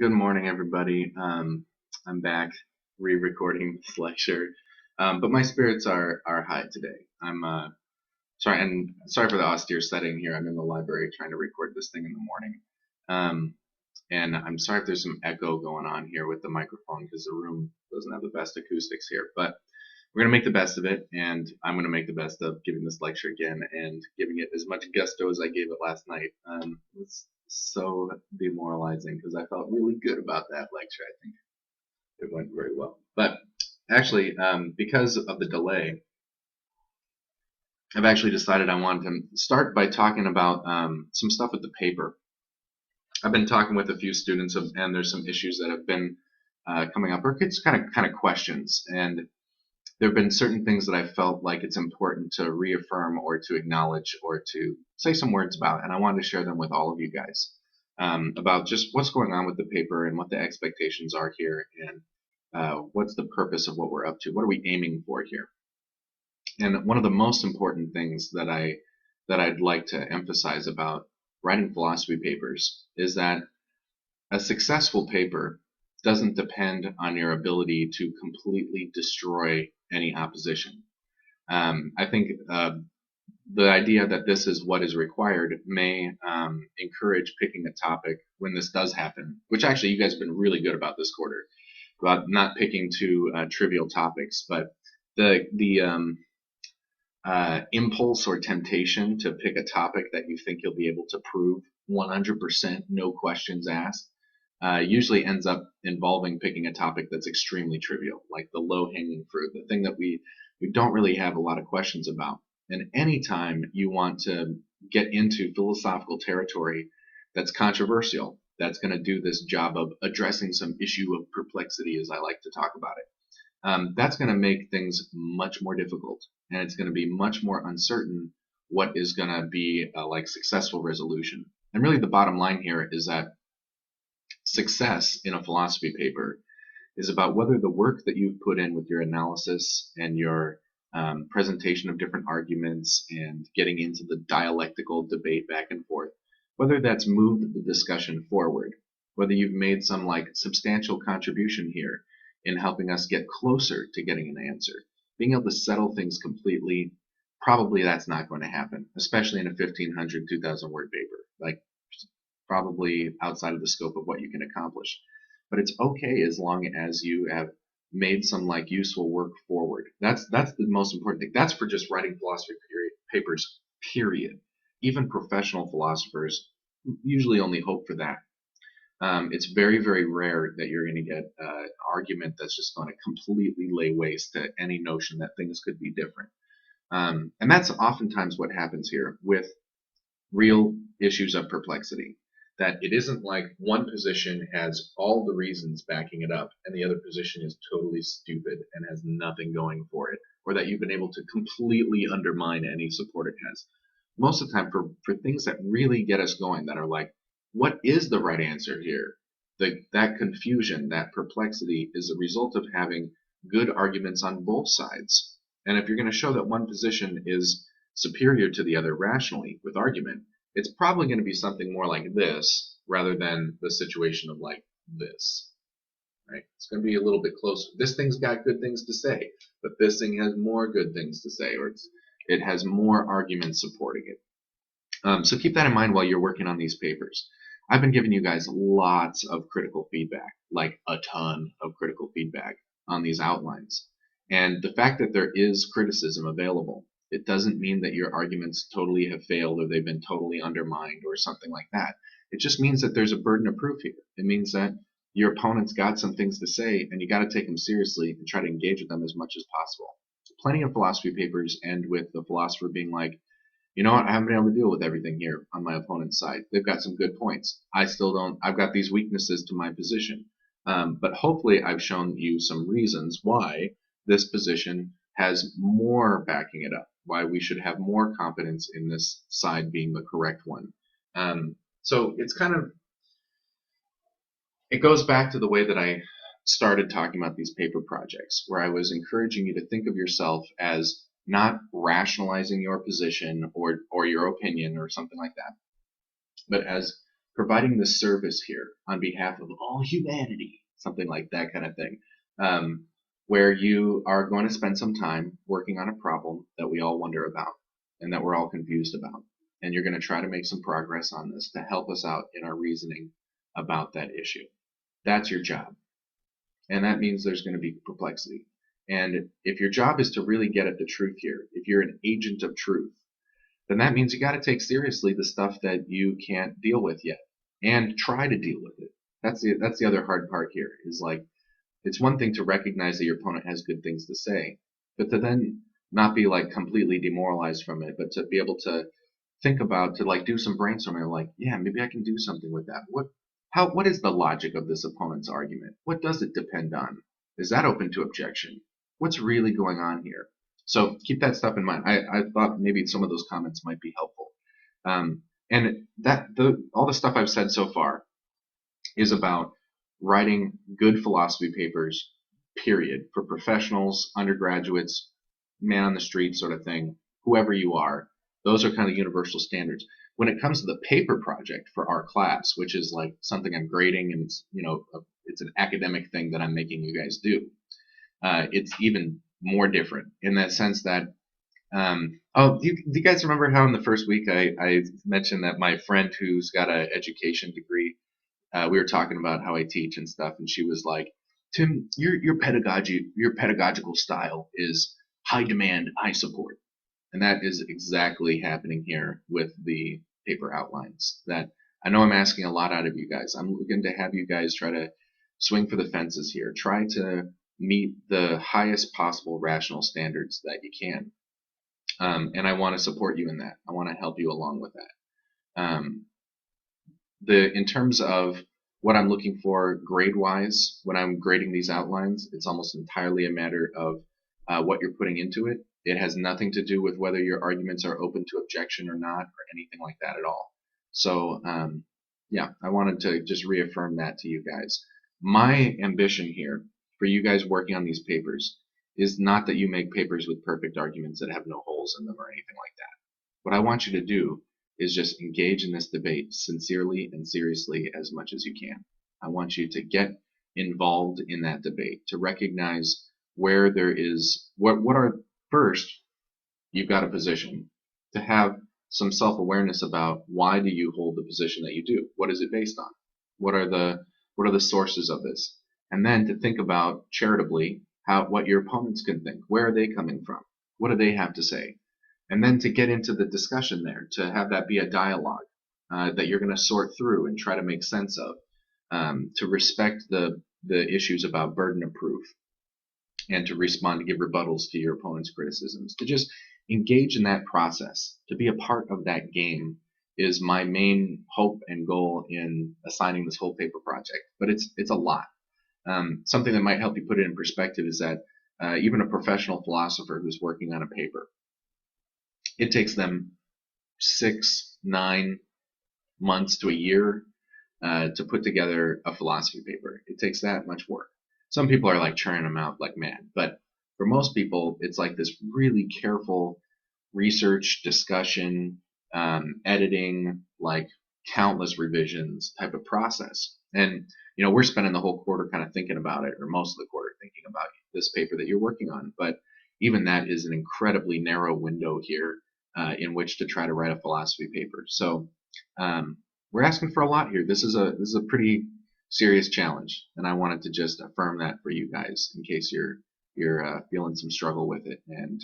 Good morning, everybody. I'm back re-recording this lecture, but my spirits are high today. I'm sorry, and sorry for the austere setting here. I'm in the library trying to record this thing in the morning, and I'm sorry if there's some echo going on here with the microphone because the room doesn't have the best acoustics here. But we're gonna make the best of it, and I'm gonna make the best of giving this lecture again and giving it as much gusto as I gave it last night. It's so demoralizing because I felt really good about that lecture. I think it went very well. But actually, because of the delay, I've actually decided I want to start by talking about some stuff with the paper. I've been talking with a few students, and there's some issues that have been coming up, or it's kind of questions, and there have been certain things that I felt like it's important to reaffirm or to acknowledge or to say some words about, and I wanted to share them with all of you guys about just what's going on with the paper and what the expectations are here, and what's the purpose of what we're up to. What are we aiming for here? And one of the most important things that I'd like to emphasize about writing philosophy papers is that a successful paper doesn't depend on your ability to completely destroy any opposition. I think the idea that this is what is required may encourage picking a topic when this does happen, which actually you guys have been really good about this quarter, about not picking too trivial topics, but the impulse or temptation to pick a topic that you think you'll be able to prove 100% no questions asked usually ends up involving picking a topic that's extremely trivial, like the low-hanging fruit, the thing that we don't really have a lot of questions about. And anytime you want to get into philosophical territory that's controversial, that's going to do this job of addressing some issue of perplexity, as I like to talk about it, that's going to make things much more difficult, and it's going to be much more uncertain what is going to be a successful resolution. And really, the bottom line here is that success in a philosophy paper is about whether the work that you've put in with your analysis and your presentation of different arguments and getting into the dialectical debate back and forth, whether that's moved the discussion forward, whether you've made some substantial contribution here in helping us get closer to getting an answer. Being able to settle things completely, probably that's not going to happen, especially in a 1,500, 2,000 word paper. Probably outside of the scope of what you can accomplish. But it's okay as long as you have made some useful work forward. That's the most important thing. That's for just writing philosophy papers, period. Even professional philosophers usually only hope for that. It's very, very rare that you're going to get an argument that's just going to completely lay waste to any notion that things could be different. And that's oftentimes what happens here with real issues of perplexity. That it isn't like one position has all the reasons backing it up and the other position is totally stupid and has nothing going for it, or that you've been able to completely undermine any support it has. Most of the time, for things that really get us going, that are what is the right answer here? That confusion, that perplexity is a result of having good arguments on both sides. And if you're going to show that one position is superior to the other rationally with argument, it's probably going to be something more like this rather than the situation of this, right? It's going to be a little bit closer. This thing's got good things to say, but this thing has more good things to say, or it has more arguments supporting it. So keep that in mind while you're working on these papers. I've been giving you guys lots of critical feedback, like a ton of critical feedback on these outlines. And the fact that there is criticism available, it doesn't mean that your arguments totally have failed or they've been totally undermined or something like that. It just means that there's a burden of proof here. It means that your opponent's got some things to say and you got to take them seriously and try to engage with them as much as possible. Plenty of philosophy papers end with the philosopher being like, you know what, I haven't been able to deal with everything here on my opponent's side. They've got some good points. I still don't. I've got these weaknesses to my position. But hopefully I've shown you some reasons why this position has more backing it up, why we should have more confidence in this side being the correct one. So it's it goes back to the way that I started talking about these paper projects, where I was encouraging you to think of yourself as not rationalizing your position or your opinion or something like that, but as providing this service here on behalf of all humanity, something like that kind of thing, where you are going to spend some time working on a problem that we all wonder about and that we're all confused about. And you're going to try to make some progress on this to help us out in our reasoning about that issue. That's your job. And that means there's going to be perplexity. And if your job is to really get at the truth here, if you're an agent of truth, then that means you got to take seriously the stuff that you can't deal with yet and try to deal with it. That's the other hard part here is like, it's one thing to recognize that your opponent has good things to say, but to then not be like completely demoralized from it, but to be able to think about, to like do some brainstorming, like, yeah, maybe I can do something with that. What is the logic of this opponent's argument? What does it depend on? Is that open to objection? What's really going on here? So keep that stuff in mind. I thought maybe some of those comments might be helpful. And all the stuff I've said so far is about writing good philosophy papers, period, for professionals, undergraduates, man on the street sort of thing, whoever you are. Those are kind of universal standards. When it comes to the paper project for our class, which is like something I'm grading and it's, it's an academic thing that I'm making you guys do, it's even more different in that sense that, do you guys remember how in the first week I mentioned that my friend who's got an education degree, we were talking about how I teach and stuff, and she was like, Tim, your pedagogical style is high demand, high support. And that is exactly happening here with the paper outlines. That I know I'm asking a lot out of you guys. I'm looking to have you guys try to swing for the fences here. Try to meet the highest possible rational standards that you can. And I want to support you in that. I want to help you along with that. In terms of what I'm looking for grade-wise, when I'm grading these outlines, it's almost entirely a matter of what you're putting into it. It has nothing to do with whether your arguments are open to objection or not, or anything like that at all. So, yeah, I wanted to just reaffirm that to you guys. My ambition here for you guys working on these papers is not that you make papers with perfect arguments that have no holes in them or anything like that. What I want you to do is just engage in this debate sincerely and seriously as much as you can. I want you to get involved in that debate, to recognize where there is, first, you've got a position, to have some self-awareness about why do you hold the position that you do? What is it based on? What are the sources of this? And then to think about charitably what your opponents can think. Where are they coming from? What do they have to say? And then to get into the discussion there, to have that be a dialogue that you're going to sort through and try to make sense of, to respect the issues about burden of proof, and to respond, to give rebuttals to your opponent's criticisms, to just engage in that process, to be a part of that game is my main hope and goal in assigning this whole paper project. But it's a lot. Something that might help you put it in perspective is that even a professional philosopher who's working on a paper, it takes them 6-9 months to a year to put together a philosophy paper. It takes that much work. Some people are like churning them out like mad, but for most people, it's like this really careful research, discussion, editing, like countless revisions type of process. And we're spending the whole quarter kind of thinking about it, or most of the quarter thinking about this paper that you're working on. But even that is an incredibly narrow window here in which to try to write a philosophy paper. So we're asking for a lot here. This is a pretty serious challenge, and I wanted to just affirm that for you guys in case you're feeling some struggle with it and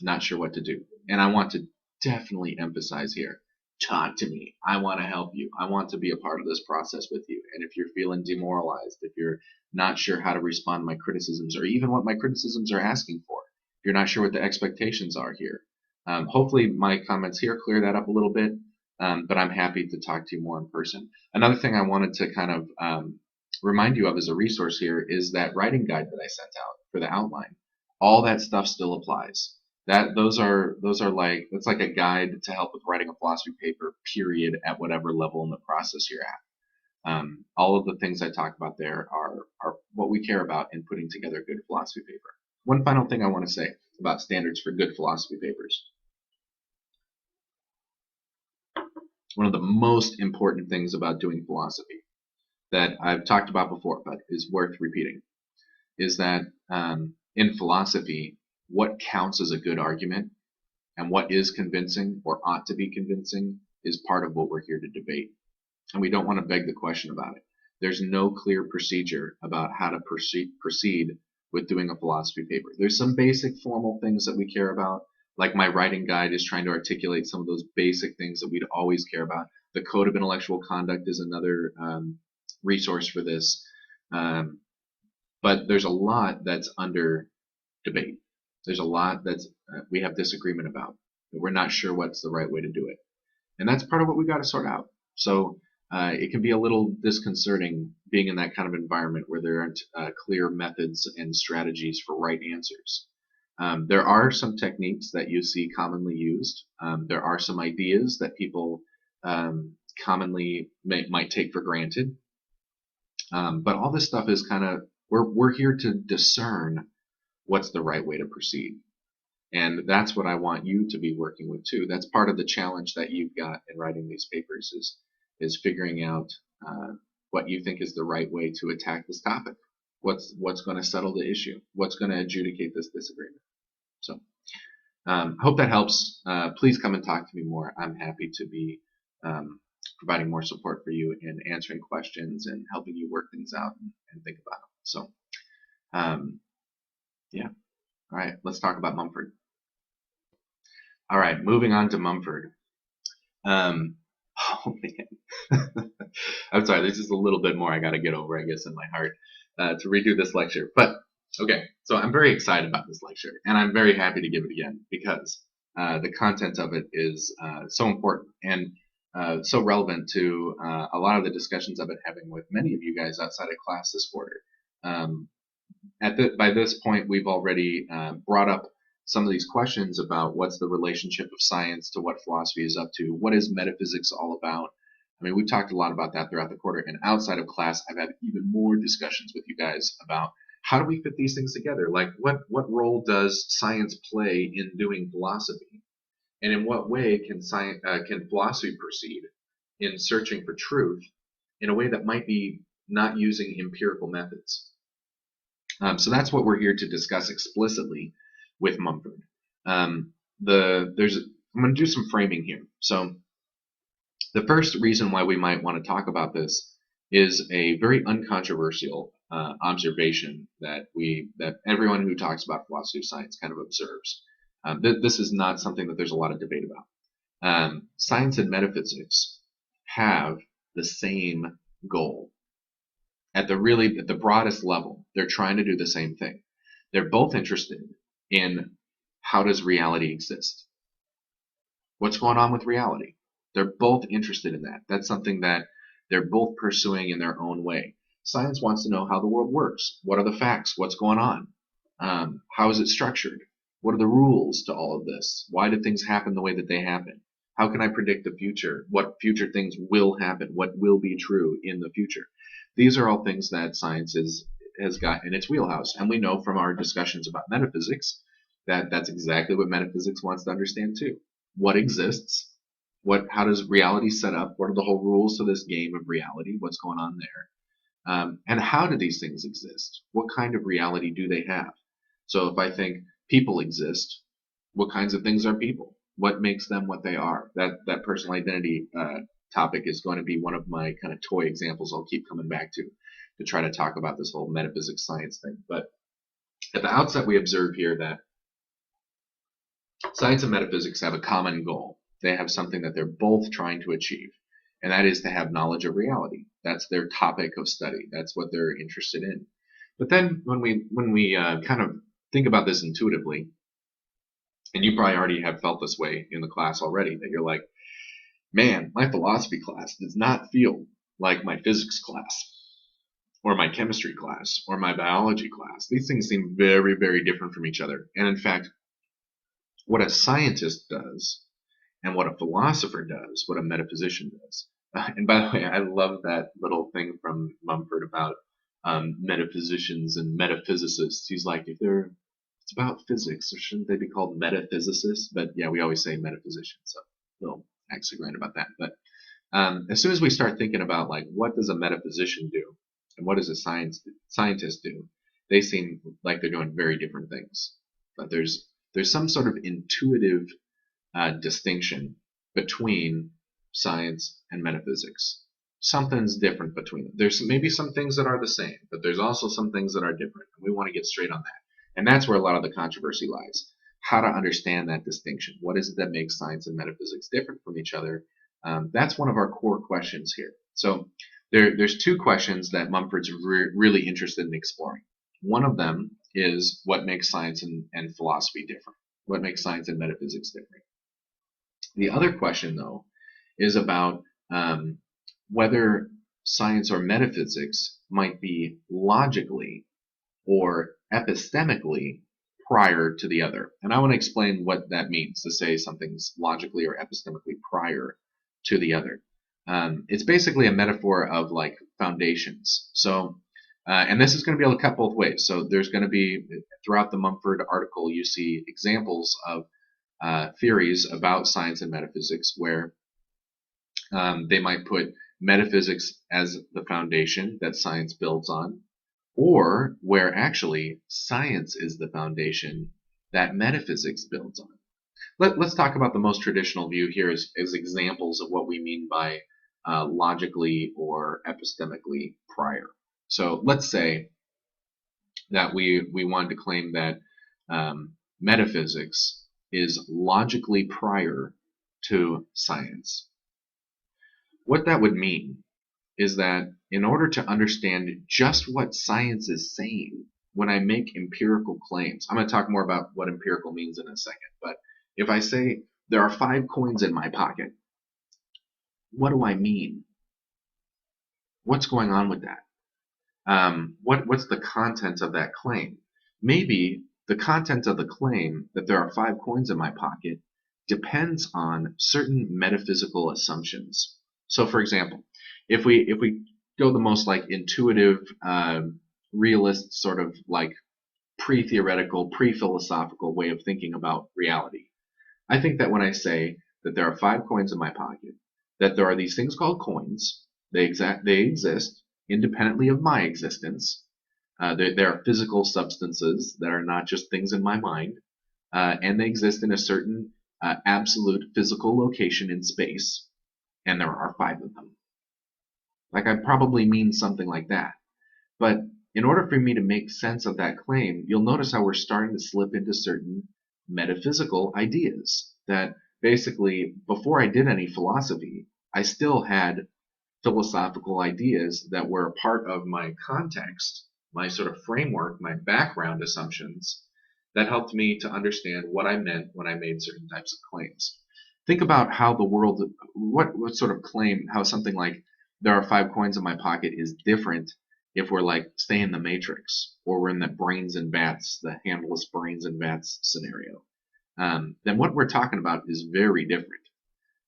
not sure what to do. And I want to definitely emphasize here, talk to me. I want to help you. I want to be a part of this process with you. And if you're feeling demoralized, if you're not sure how to respond to my criticisms, or even what my criticisms are asking for, if you're not sure what the expectations are here, hopefully my comments here clear that up a little bit. But I'm happy to talk to you more in person. Another thing I wanted to kind of remind you of as a resource here is that writing guide that I sent out for the outline. All that stuff still applies. Those are like, it's like a guide to help with writing a philosophy paper, period, at whatever level in the process you're at. All of the things I talk about there are what we care about in putting together a good philosophy paper. One final thing I want to say about standards for good philosophy papers. one of the most important things about doing philosophy that I've talked about before, but is worth repeating, is that in philosophy, what counts as a good argument and what is convincing or ought to be convincing is part of what we're here to debate. And we don't want to beg the question about it. There's no clear procedure about how to proceed with doing a philosophy paper. There's some basic formal things that we care about, like my writing guide is trying to articulate some of those basic things that we'd always care about. The Code of Intellectual Conduct is another resource for this. But there's a lot that's under debate. There's a lot that's we have disagreement about. We're not sure what's the right way to do it. And that's part of what we've got to sort out. So it can be a little disconcerting being in that kind of environment where there aren't clear methods and strategies for right answers. There are some techniques that you see commonly used. There are some ideas that people commonly might take for granted. But all this stuff is kind of, we're here to discern what's the right way to proceed. And that's what I want you to be working with too. That's part of the challenge that you've got in writing these papers is figuring out what you think is the right way to attack this topic. What's going to settle the issue? What's going to adjudicate this disagreement? So I hope that helps. Please come and talk to me more. I'm happy to be providing more support for you in answering questions and helping you work things out and think about them. So yeah. All right, let's talk about Mumford. All right, moving on to Mumford. Oh man, I'm sorry. There's just a little bit more I got to get over, I guess, in my heart to redo this lecture. But okay, so I'm very excited about this lecture, and I'm very happy to give it again because the content of it is so important and so relevant to a lot of the discussions I've been having with many of you guys outside of class this quarter. By this point, we've already brought up some of these questions about what's the relationship of science to what philosophy is up to, what is metaphysics all about. I mean, we've talked a lot about that throughout the quarter, and outside of class, I've had even more discussions with you guys about how do we fit these things together? Like, what role does science play in doing philosophy, and in what way can philosophy proceed in searching for truth in a way that might be not using empirical methods? So that's what we're here to discuss explicitly with Mumford. I'm going to do some framing here. So the first reason why we might want to talk about this is a very uncontroversial observation that everyone who talks about philosophy of science kind of observes. This is not something that there's a lot of debate about. Science and metaphysics have the same goal. At the broadest level, they're trying to do the same thing. They're both interested in how does reality exist? What's going on with reality? They're both interested in that. That's something that they're both pursuing in their own way. Science wants to know how the world works. What are the facts? What's going on? How is it structured? What are the rules to all of this? Why do things happen the way that they happen? How can I predict the future? What future things will happen? What will be true in the future? These are all things that science has got in its wheelhouse. And we know from our discussions about metaphysics that that's exactly what metaphysics wants to understand too. What exists? How does reality set up? What are the whole rules to this game of reality? What's going on there? And how do these things exist? What kind of reality do they have? So if I think people exist, what kinds of things are people? What makes them what they are? That personal identity topic is going to be one of my kind of toy examples I'll keep coming back to try to talk about this whole metaphysics science thing. But at the outset, we observe here that science and metaphysics have a common goal. They have something that they're both trying to achieve, and that is to have knowledge of reality. That's their topic of study. That's what they're interested in. But then when we kind of think about this intuitively, and you probably already have felt this way in the class already, that you're like, man, my philosophy class does not feel like my physics class or my chemistry class or my biology class. These things seem very, very different from each other. And in fact, what a scientist does and what a philosopher does, what a metaphysician does. And by the way, I love that little thing from Mumford about metaphysicians and metaphysicists. He's like, it's about physics, or shouldn't they be called metaphysicists? But yeah, we always say metaphysicians, so a little hexagram about that. But As soon as we start thinking about like what does a metaphysician do and what does a scientist do, they seem like they're doing very different things. But there's some sort of intuitive distinction between science and metaphysics. Something's different between them. There's maybe some things that are the same, but there's also some things that are different. And we want to get straight on that. And that's where a lot of the controversy lies. How to understand that distinction. What is it that makes science and metaphysics different from each other? That's one of our core questions here. So there's two questions that Mumford's really interested in exploring. One of them is what makes science and philosophy different? What makes science and metaphysics different? The other question, though, is about whether science or metaphysics might be logically or epistemically prior to the other. And I want to explain what that means to say something's logically or epistemically prior to the other. It's basically a metaphor of like foundations. So, and this is going to be cut both ways. So there's going to be, throughout the Mumford article, you see examples of theories about science and metaphysics where they might put metaphysics as the foundation that science builds on, or where actually science is the foundation that metaphysics builds on. Let's talk about the most traditional view here as examples of what we mean by logically or epistemically prior. So let's say that we wanted to claim that metaphysics is logically prior to science. What that would mean is that in order to understand just what science is saying, when I make empirical claims, I'm going to talk more about what empirical means in a second, but if I say there are 5 coins in my pocket, what do I mean? What's going on with that? What's the content of that claim? Maybe the content of the claim that there are 5 coins in my pocket depends on certain metaphysical assumptions. So, for example, if we go the most like intuitive, realist sort of like pre-theoretical, pre-philosophical way of thinking about reality, I think that when I say that there are 5 coins in my pocket, that there are these things called coins, they exist independently of my existence. There are physical substances that are not just things in my mind, and they exist in a certain absolute physical location in space, and there are 5 of them. Like I probably mean something like that. But in order for me to make sense of that claim, you'll notice how we're starting to slip into certain metaphysical ideas that basically, before I did any philosophy, I still had philosophical ideas that were a part of my context, my sort of framework, my background assumptions that helped me to understand what I meant when I made certain types of claims. Think about how the world, what sort of claim, how something like there are 5 coins in my pocket is different if we're like stay in the Matrix or we're in the brains and vats, the handless brains and vats scenario. Then what we're talking about is very different.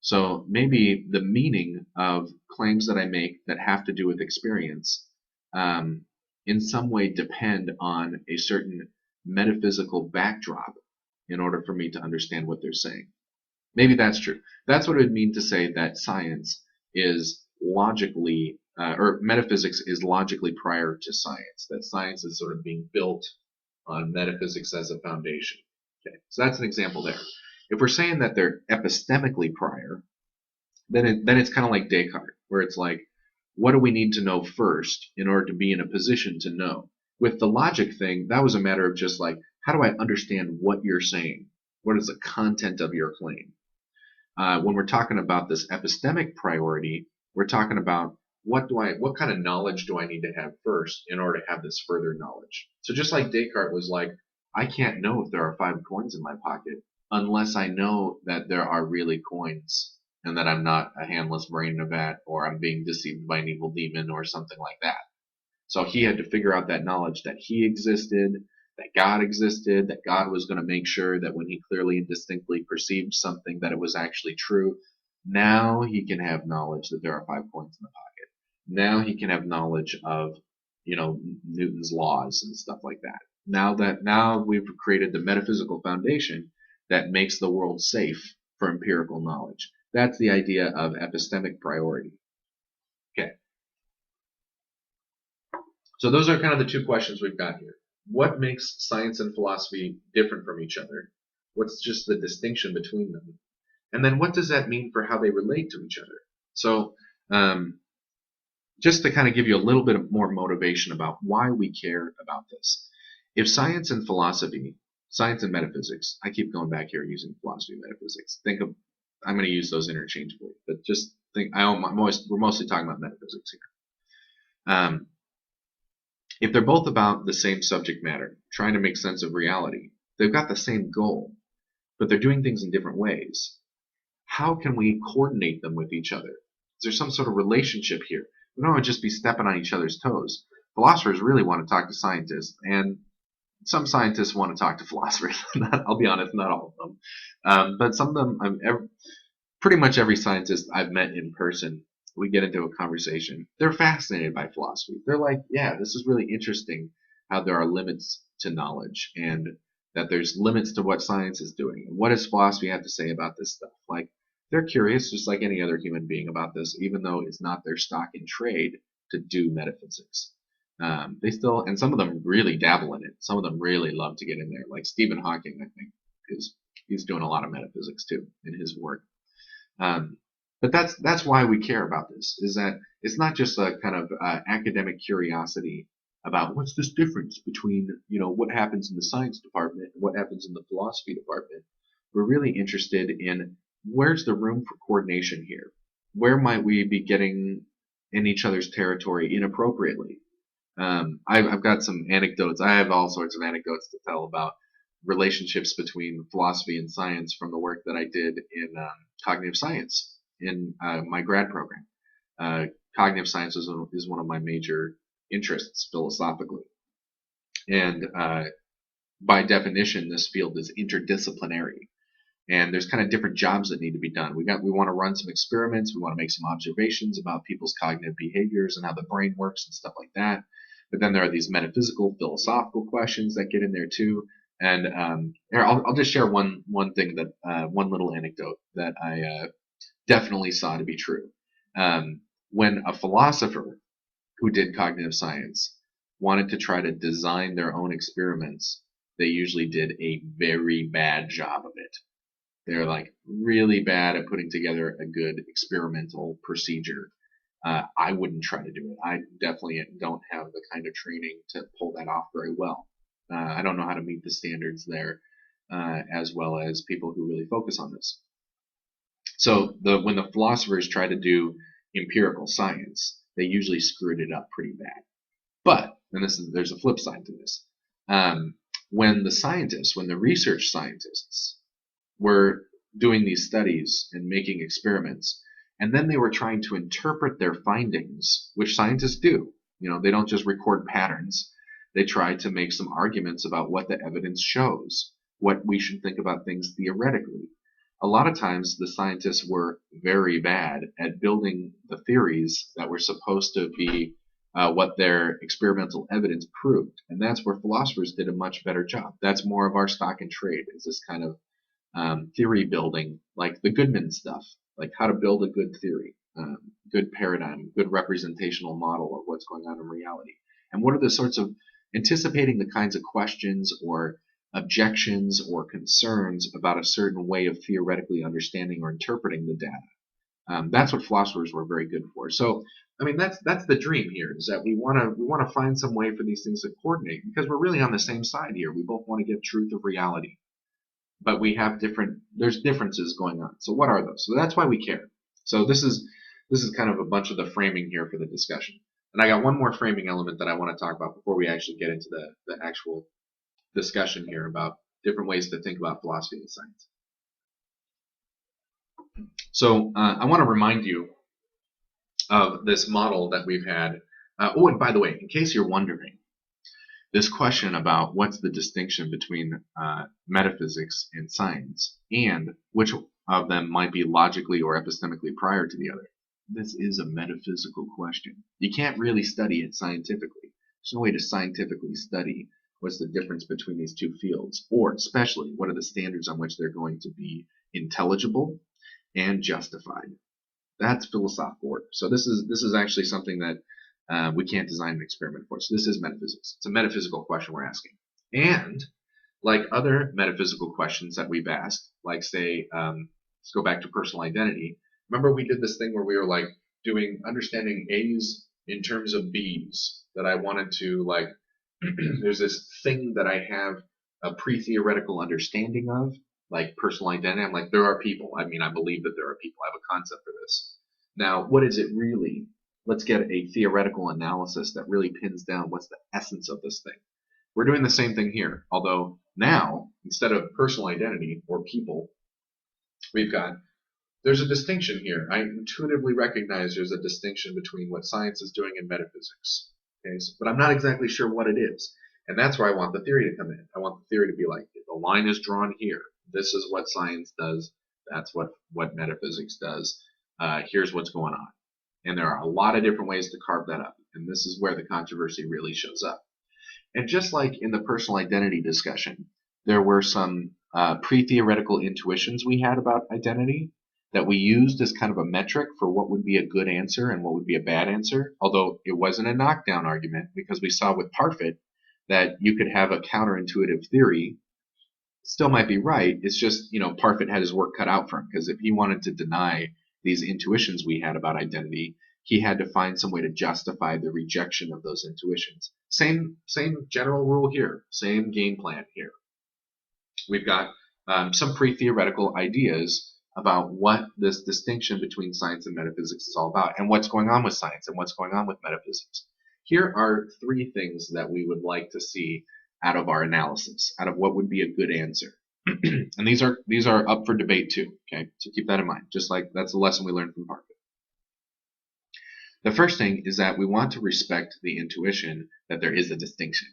So maybe the meaning of claims that I make that have to do with experience in some way depend on a certain metaphysical backdrop in order for me to understand what they're saying. Maybe that's true. That's what it would mean to say that science is logically, or metaphysics is logically prior to science, that science is sort of being built on metaphysics as a foundation. Okay, so that's an example there. If we're saying that they're epistemically prior, then it's kind of like Descartes, where it's like, what do we need to know first in order to be in a position to know? With the logic thing, that was a matter of just like, how do I understand what you're saying? What is the content of your claim? When we're talking about this epistemic priority, we're talking about what kind of knowledge do I need to have first in order to have this further knowledge? So just like Descartes was like, I can't know if there are 5 coins in my pocket unless I know that there are really coins and that I'm not a handless brain in a vat or I'm being deceived by an evil demon or something like that. So he had to figure out that knowledge that he existed, that God existed, that God was going to make sure that when he clearly and distinctly perceived something that it was actually true. Now he can have knowledge that there are 5 coins in the pocket. Now he can have knowledge of, Newton's laws and stuff like that. Now we've created the metaphysical foundation that makes the world safe for empirical knowledge. That's the idea of epistemic priority. Okay. So those are kind of the two questions we've got here. What makes science and philosophy different from each other? What's just the distinction between them? And then what does that mean for how they relate to each other? So just to kind of give you a little bit of more motivation about why we care about this. If science and philosophy, science and metaphysics, I keep going back here using philosophy and metaphysics. I'm going to use those interchangeably, but just think, we're mostly talking about metaphysics here. If they're both about the same subject matter, trying to make sense of reality, they've got the same goal, but they're doing things in different ways. How can we coordinate them with each other? Is there some sort of relationship here? We don't want to just be stepping on each other's toes. Philosophers really want to talk to scientists, and some scientists want to talk to philosophers. I'll be honest, not all of them. But some of them, pretty much every scientist I've met in person, we get into a conversation. They're fascinated by philosophy. They're like, yeah, this is really interesting how there are limits to knowledge and that there's limits to what science is doing. And what does philosophy have to say about this stuff? Like, they're curious, just like any other human being, about this, even though it's not their stock in trade to do metaphysics. They still, and some of them really dabble in it. Some of them really love to get in there, like Stephen Hawking, I think, because he's doing a lot of metaphysics too in his work. But that's why we care about this. Is that it's not just a kind of academic curiosity about what's this difference between what happens in the science department and what happens in the philosophy department. We're really interested in where's the room for coordination here. Where might we be getting in each other's territory inappropriately? I've got some anecdotes. I have all sorts of anecdotes to tell about relationships between philosophy and science from the work that I did in cognitive science in my grad program. Cognitive science is one of my major interests philosophically. And by definition, this field is interdisciplinary. And there's kind of different jobs that need to be done. We want to run some experiments. We want to make some observations about people's cognitive behaviors and how the brain works and stuff like that. But then there are these metaphysical, philosophical questions that get in there too. And here, I'll just share one thing that one little anecdote that I definitely saw to be true. When a philosopher who did cognitive science wanted to try to design their own experiments, they usually did a very bad job of it. They're like really bad at putting together a good experimental procedure. I wouldn't try to do it. I definitely don't have the kind of training to pull that off very well. I don't know how to meet the standards there as well as people who really focus on this. So when the philosophers try to do empirical science, they usually screwed it up pretty bad. But, and there's a flip side to this, when the research scientists were doing these studies and making experiments, and then they were trying to interpret their findings, which scientists do. They don't just record patterns. They try to make some arguments about what the evidence shows, what we should think about things theoretically. A lot of times the scientists were very bad at building the theories that were supposed to be what their experimental evidence proved. And that's where philosophers did a much better job. That's more of our stock in trade, is this kind of theory building, like the Goodman stuff, like how to build a good theory, good paradigm, good representational model of what's going on in reality. And what are the sorts of anticipating the kinds of questions or objections or concerns about a certain way of theoretically understanding or interpreting the data. That's what philosophers were very good for. So, I mean, that's the dream here, is that we want to find some way for these things to coordinate, because we're really on the same side here. We both want to get truth of reality, but we have there's differences going on. So what are those? So that's why we care. So this is kind of a bunch of the framing here for the discussion. And I got one more framing element that I want to talk about before we actually get into the actual discussion here about different ways to think about philosophy and science. So I want to remind you of this model that we've had. Oh, and by the way, in case you're wondering, this question about what's the distinction between metaphysics and science, and which of them might be logically or epistemically prior to the other, this is a metaphysical question. You can't really study it scientifically. There's no way to scientifically study what's the difference between these two fields, or especially what are the standards on which they're going to be intelligible and justified. That's philosophical work. So this is actually something that we can't design an experiment for. So this is metaphysics. It's a metaphysical question we're asking. And like other metaphysical questions that we've asked, like say, let's go back to personal identity. Remember we did this thing where we were like doing understanding A's in terms of B's, that I wanted to like, there's this thing that I have a pre-theoretical understanding of, like personal identity. I'm like, there are people. I mean, I believe that there are people. I have a concept for this. Now, what is it really? Let's get a theoretical analysis that really pins down what's the essence of this thing. We're doing the same thing here, although now, instead of personal identity or people, there's a distinction here. I intuitively recognize there's a distinction between what science is doing and metaphysics. Okay, but I'm not exactly sure what it is. And that's where I want the theory to come in. I want the theory to be like, the line is drawn here. This is what science does. That's what metaphysics does. Here's what's going on. And there are a lot of different ways to carve that up. And this is where the controversy really shows up. And just like in the personal identity discussion, there were some pre-theoretical intuitions we had about identity that we used as kind of a metric for what would be a good answer and what would be a bad answer, although it wasn't a knockdown argument, because we saw with Parfit that you could have a counterintuitive theory, still might be right. It's just, Parfit had his work cut out for him, because if he wanted to deny these intuitions we had about identity, he had to find some way to justify the rejection of those intuitions. Same general rule here, same game plan here. We've got some pre-theoretical ideas about what this distinction between science and metaphysics is all about, and what's going on with science and what's going on with metaphysics. Here are 3 things that we would like to see out of our analysis, out of what would be a good answer. And these are up for debate too, okay? So keep that in mind, just like that's a lesson we learned from Parfit. The first thing is that we want to respect the intuition that there is a distinction.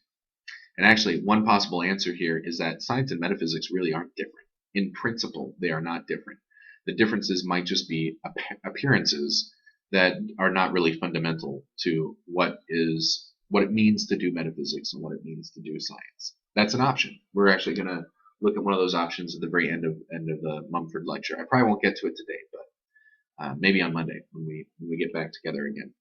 And actually, one possible answer here is that science and metaphysics really aren't different. In principle, they are not different. The differences might just be appearances that are not really fundamental to what it means to do metaphysics and what it means to do science. That's an option. We're actually going to look at one of those options at the very end of the Mumford lecture. I probably won't get to it today, but maybe on Monday when we get back together again.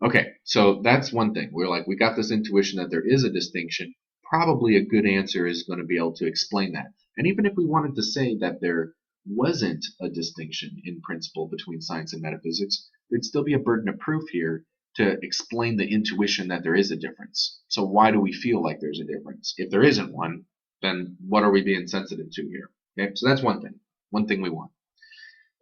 Okay, so that's one thing. We got this intuition that there is a distinction. Probably a good answer is going to be able to explain that. And even if we wanted to say that there wasn't a distinction in principle between science and metaphysics, there'd still be a burden of proof here to explain the intuition that there is a difference. So why do we feel like there's a difference? If there isn't one, then what are we being sensitive to here? Okay, so that's one thing we want.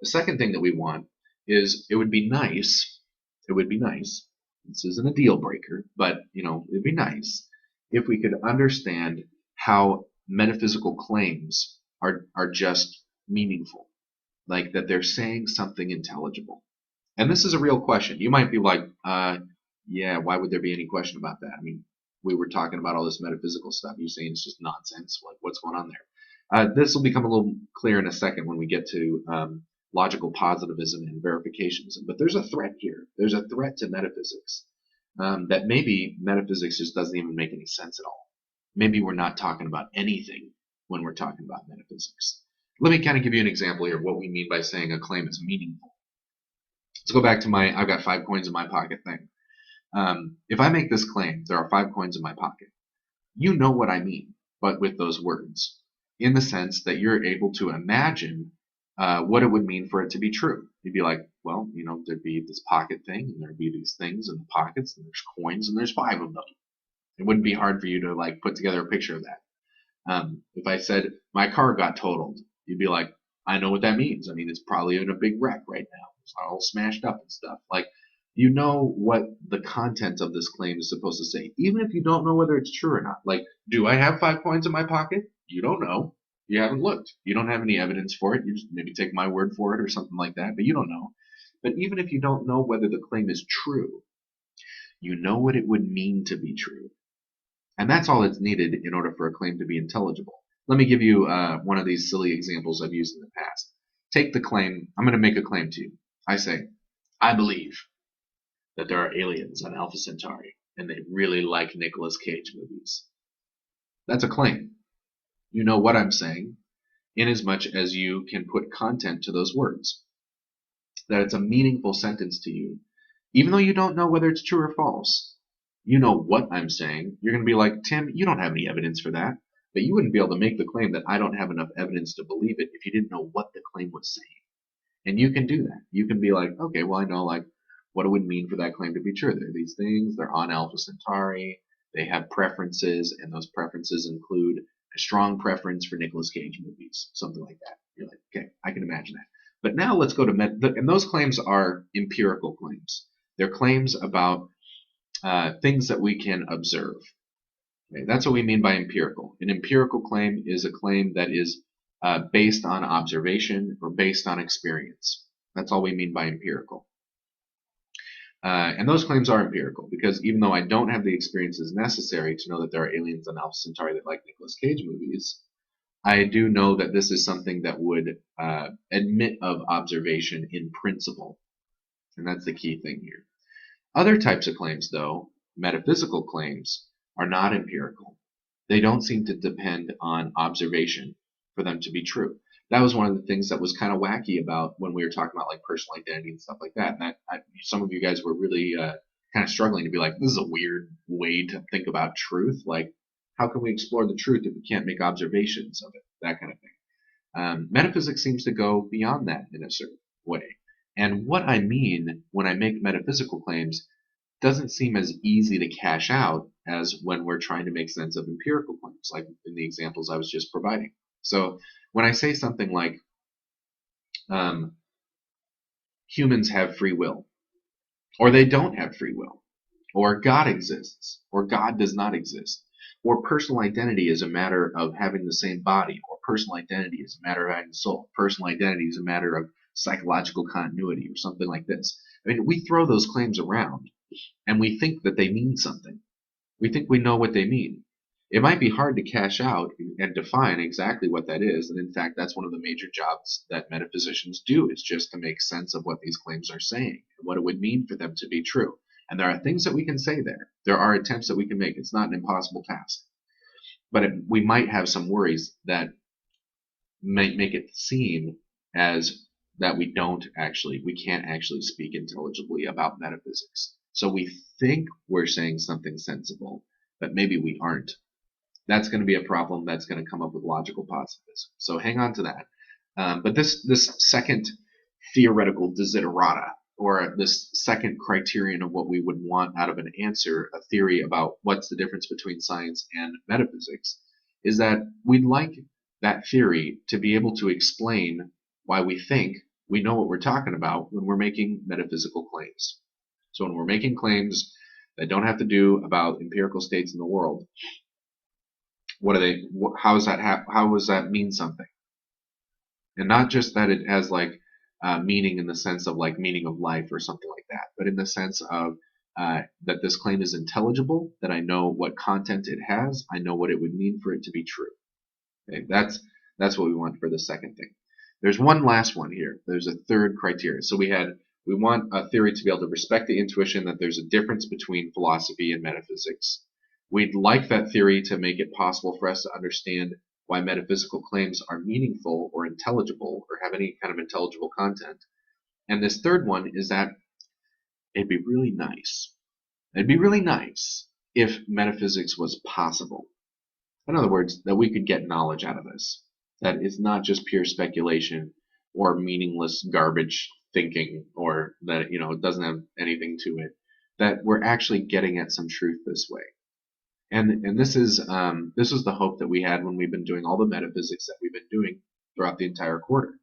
The second thing that we want is it would be nice, this isn't a deal breaker, but it'd be nice if we could understand how metaphysical claims are just meaningful, like that they're saying something intelligible. And this is a real question. You might be like, yeah, why would there be any question about that? I mean, we were talking about all this metaphysical stuff. You're saying it's just nonsense. What's going on there? This will become a little clear in a second when we get to logical positivism and verificationism. But there's a threat here. There's a threat to metaphysics that maybe metaphysics just doesn't even make any sense at all. Maybe we're not talking about anything when we're talking about metaphysics. Let me kind of give you an example here of what we mean by saying a claim is meaningful. Let's go back to I've got 5 coins in my pocket thing. If I make this claim, there are 5 coins in my pocket. You know what I mean, but with those words, in the sense that you're able to imagine what it would mean for it to be true. You'd be like, well, there'd be this pocket thing, and there'd be these things in the pockets, and there's coins, and there's 5 of them. It wouldn't be hard for you to put together a picture of that. If I said my car got totaled, you'd be like, I know what that means. I mean, it's probably in a big wreck right now. It's all smashed up and stuff. You know what the content of this claim is supposed to say, even if you don't know whether it's true or not. Do I have 5 coins in my pocket? You don't know. You haven't looked. You don't have any evidence for it. You just maybe take my word for it or something like that, but you don't know. But even if you don't know whether the claim is true, you know what it would mean to be true. And that's all that's needed in order for a claim to be intelligible. Let me give you one of these silly examples I've used in the past. Take the claim. I'm going to make a claim to you. I say, I believe that there are aliens on Alpha Centauri, and they really like Nicolas Cage movies. That's a claim. You know what I'm saying, inasmuch as you can put content to those words, that it's a meaningful sentence to you, even though you don't know whether it's true or false. You know what I'm saying. You're going to be like, Tim, you don't have any evidence for that. But you wouldn't be able to make the claim that I don't have enough evidence to believe it if you didn't know what the claim was saying. And you can do that. You can be like, okay, well, I know like what it would mean for that claim to be true. There are these things, they're on Alpha Centauri, they have preferences, and those preferences include a strong preference for Nicolas Cage movies, something like that. You're like, okay, I can imagine that. But now let's go to and those claims are empirical claims. They're claims about things that we can observe. Okay, that's what we mean by empirical. An empirical claim is a claim that is based on observation or based on experience. That's all we mean by empirical. And those claims are empirical because even though I don't have the experiences necessary to know that there are aliens on Alpha Centauri that like Nicolas Cage movies, I do know that this is something that would admit of observation in principle. And that's the key thing here. Other types of claims, though, metaphysical claims, are not empirical. They don't seem to depend on observation for them to be true. That was one of the things that was kind of wacky about when we were talking about like personal identity and stuff like that. And some of you guys were really kind of struggling to be like, this is a weird way to think about truth. Like, how can we explore the truth if we can't make observations of it? That kind of thing. Metaphysics seems to go beyond that in a certain way. And what I mean when I make metaphysical claims doesn't seem as easy to cash out as when we're trying to make sense of empirical claims, like in the examples I was just providing. So when I say something like humans have free will, or they don't have free will, or God exists, or God does not exist, or personal identity is a matter of having the same body, or personal identity is a matter of having a soul, personal identity is a matter of psychological continuity, or something like this. I mean, we throw those claims around, and we think that they mean something. We think we know what they mean. It might be hard to cash out and define exactly what that is, and in fact, that's one of the major jobs that metaphysicians do, is just to make sense of what these claims are saying, and what it would mean for them to be true. And there are things that we can say there. There are attempts that we can make. It's not an impossible task. But we might have some worries that might make it seem as that we can't actually speak intelligibly about metaphysics. So we think we're saying something sensible, but maybe we aren't. That's going to be a problem that's going to come up with logical positivism. So hang on to that. But this second theoretical desiderata, or this second criterion of what we would want out of an answer, a theory about what's the difference between science and metaphysics, is that we'd like that theory to be able to explain why we think we know what we're talking about when we're making metaphysical claims. So when we're making claims that don't have to do about empirical states in the world, what are they? How does that mean something? And not just that it has like meaning in the sense of like meaning of life or something like that, but in the sense of that this claim is intelligible, that I know what content it has, I know what it would mean for it to be true. Okay, that's what we want for the second thing. There's one last one here. There's a third criteria. So we want a theory to be able to respect the intuition that there's a difference between philosophy and metaphysics. We'd like that theory to make it possible for us to understand why metaphysical claims are meaningful or intelligible or have any kind of intelligible content. And this third one is that it'd be really nice. It'd be really nice if metaphysics was possible. In other words, that we could get knowledge out of this. That it's not just pure speculation or meaningless garbage thinking, or that it doesn't have anything to it. That we're actually getting at some truth this way. And this is the hope that we had when we've been doing all the metaphysics that we've been doing throughout the entire quarter.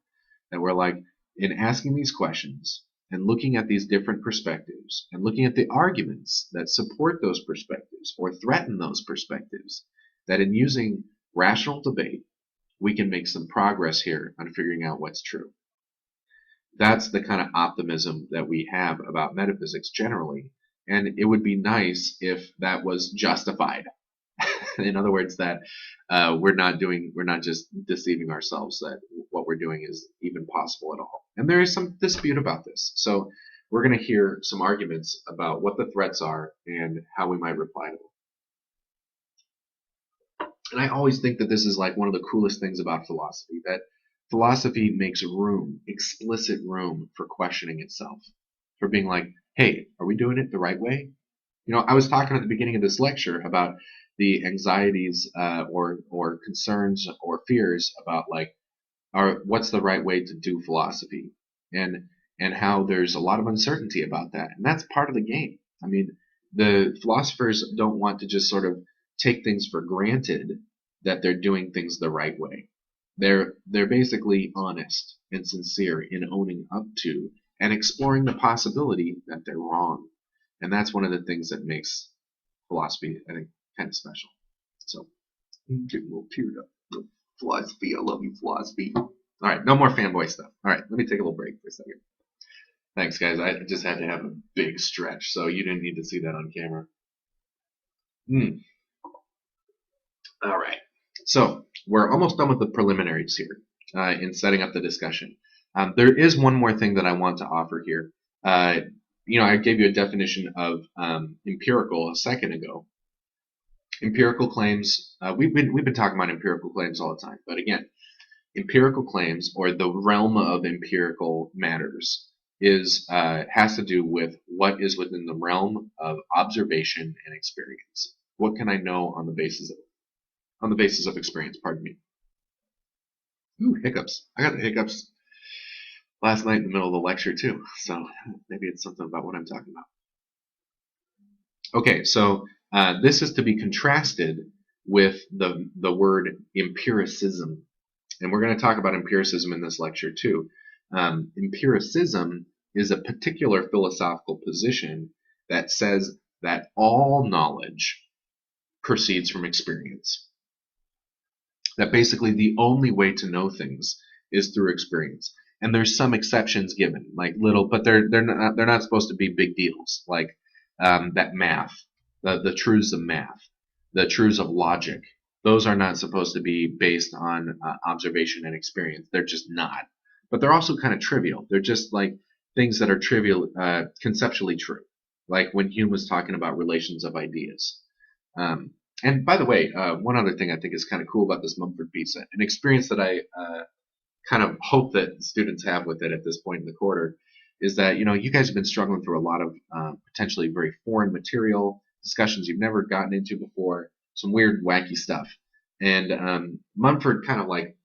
That we're like, in asking these questions and looking at these different perspectives and looking at the arguments that support those perspectives or threaten those perspectives, that in using rational debate, we can make some progress here on figuring out what's true. That's the kind of optimism that we have about metaphysics generally. And it would be nice if that was justified. In other words, that we're not just deceiving ourselves that what we're doing is even possible at all. And there is some dispute about this. So we're going to hear some arguments about what the threats are and how we might reply to them. And I always think that this is like one of the coolest things about philosophy, that philosophy makes room, explicit room for questioning itself, for being like, hey, are we doing it the right way? You know, I was talking at the beginning of this lecture about the anxieties or concerns or fears about like, what's the right way to do philosophy, and and how there's a lot of uncertainty about that, and that's part of the game. I mean, the philosophers don't want to just sort of take things for granted that they're doing things the right way. They're basically honest and sincere in owning up to and exploring the possibility that they're wrong, and that's one of the things that makes philosophy, I think, kind of special. So I'm getting a little teared up. Philosophy, I love you, philosophy. All right, no more fanboy stuff. All right, let me take a little break for a second. Thanks, guys. I just had to have a big stretch, so you didn't need to see that on camera. All right, so we're almost done with the preliminaries here in setting up the discussion. There is one more thing that I want to offer here. I gave you a definition of empirical a second ago. Empirical claims, we've been talking about empirical claims all the time, but again, empirical claims, or the realm of empirical matters, has to do with what is within the realm of observation and experience. What can I know on the basis of experience? Pardon me. Ooh, hiccups. I got the hiccups last night in the middle of the lecture too, so maybe it's something about what I'm talking about. Okay, so this is to be contrasted with the word empiricism. And we're going to talk about empiricism in this lecture too. Empiricism is a particular philosophical position that says that all knowledge proceeds from experience. That basically the only way to know things is through experience. And there's some exceptions given, like little, but they're not supposed to be big deals, like that math, the truths of math, the truths of logic. Those are not supposed to be based on observation and experience. They're just not. But they're also kind of trivial. They're just like things that are trivial, conceptually true. Like when Hume was talking about relations of ideas. And by the way, one other thing I think is kind of cool about this Mumford piece, an experience that I kind of hope that students have with it at this point in the quarter, is that, you guys have been struggling through a lot of potentially very foreign material, discussions you've never gotten into before, some weird, wacky stuff. And Mumford kind of like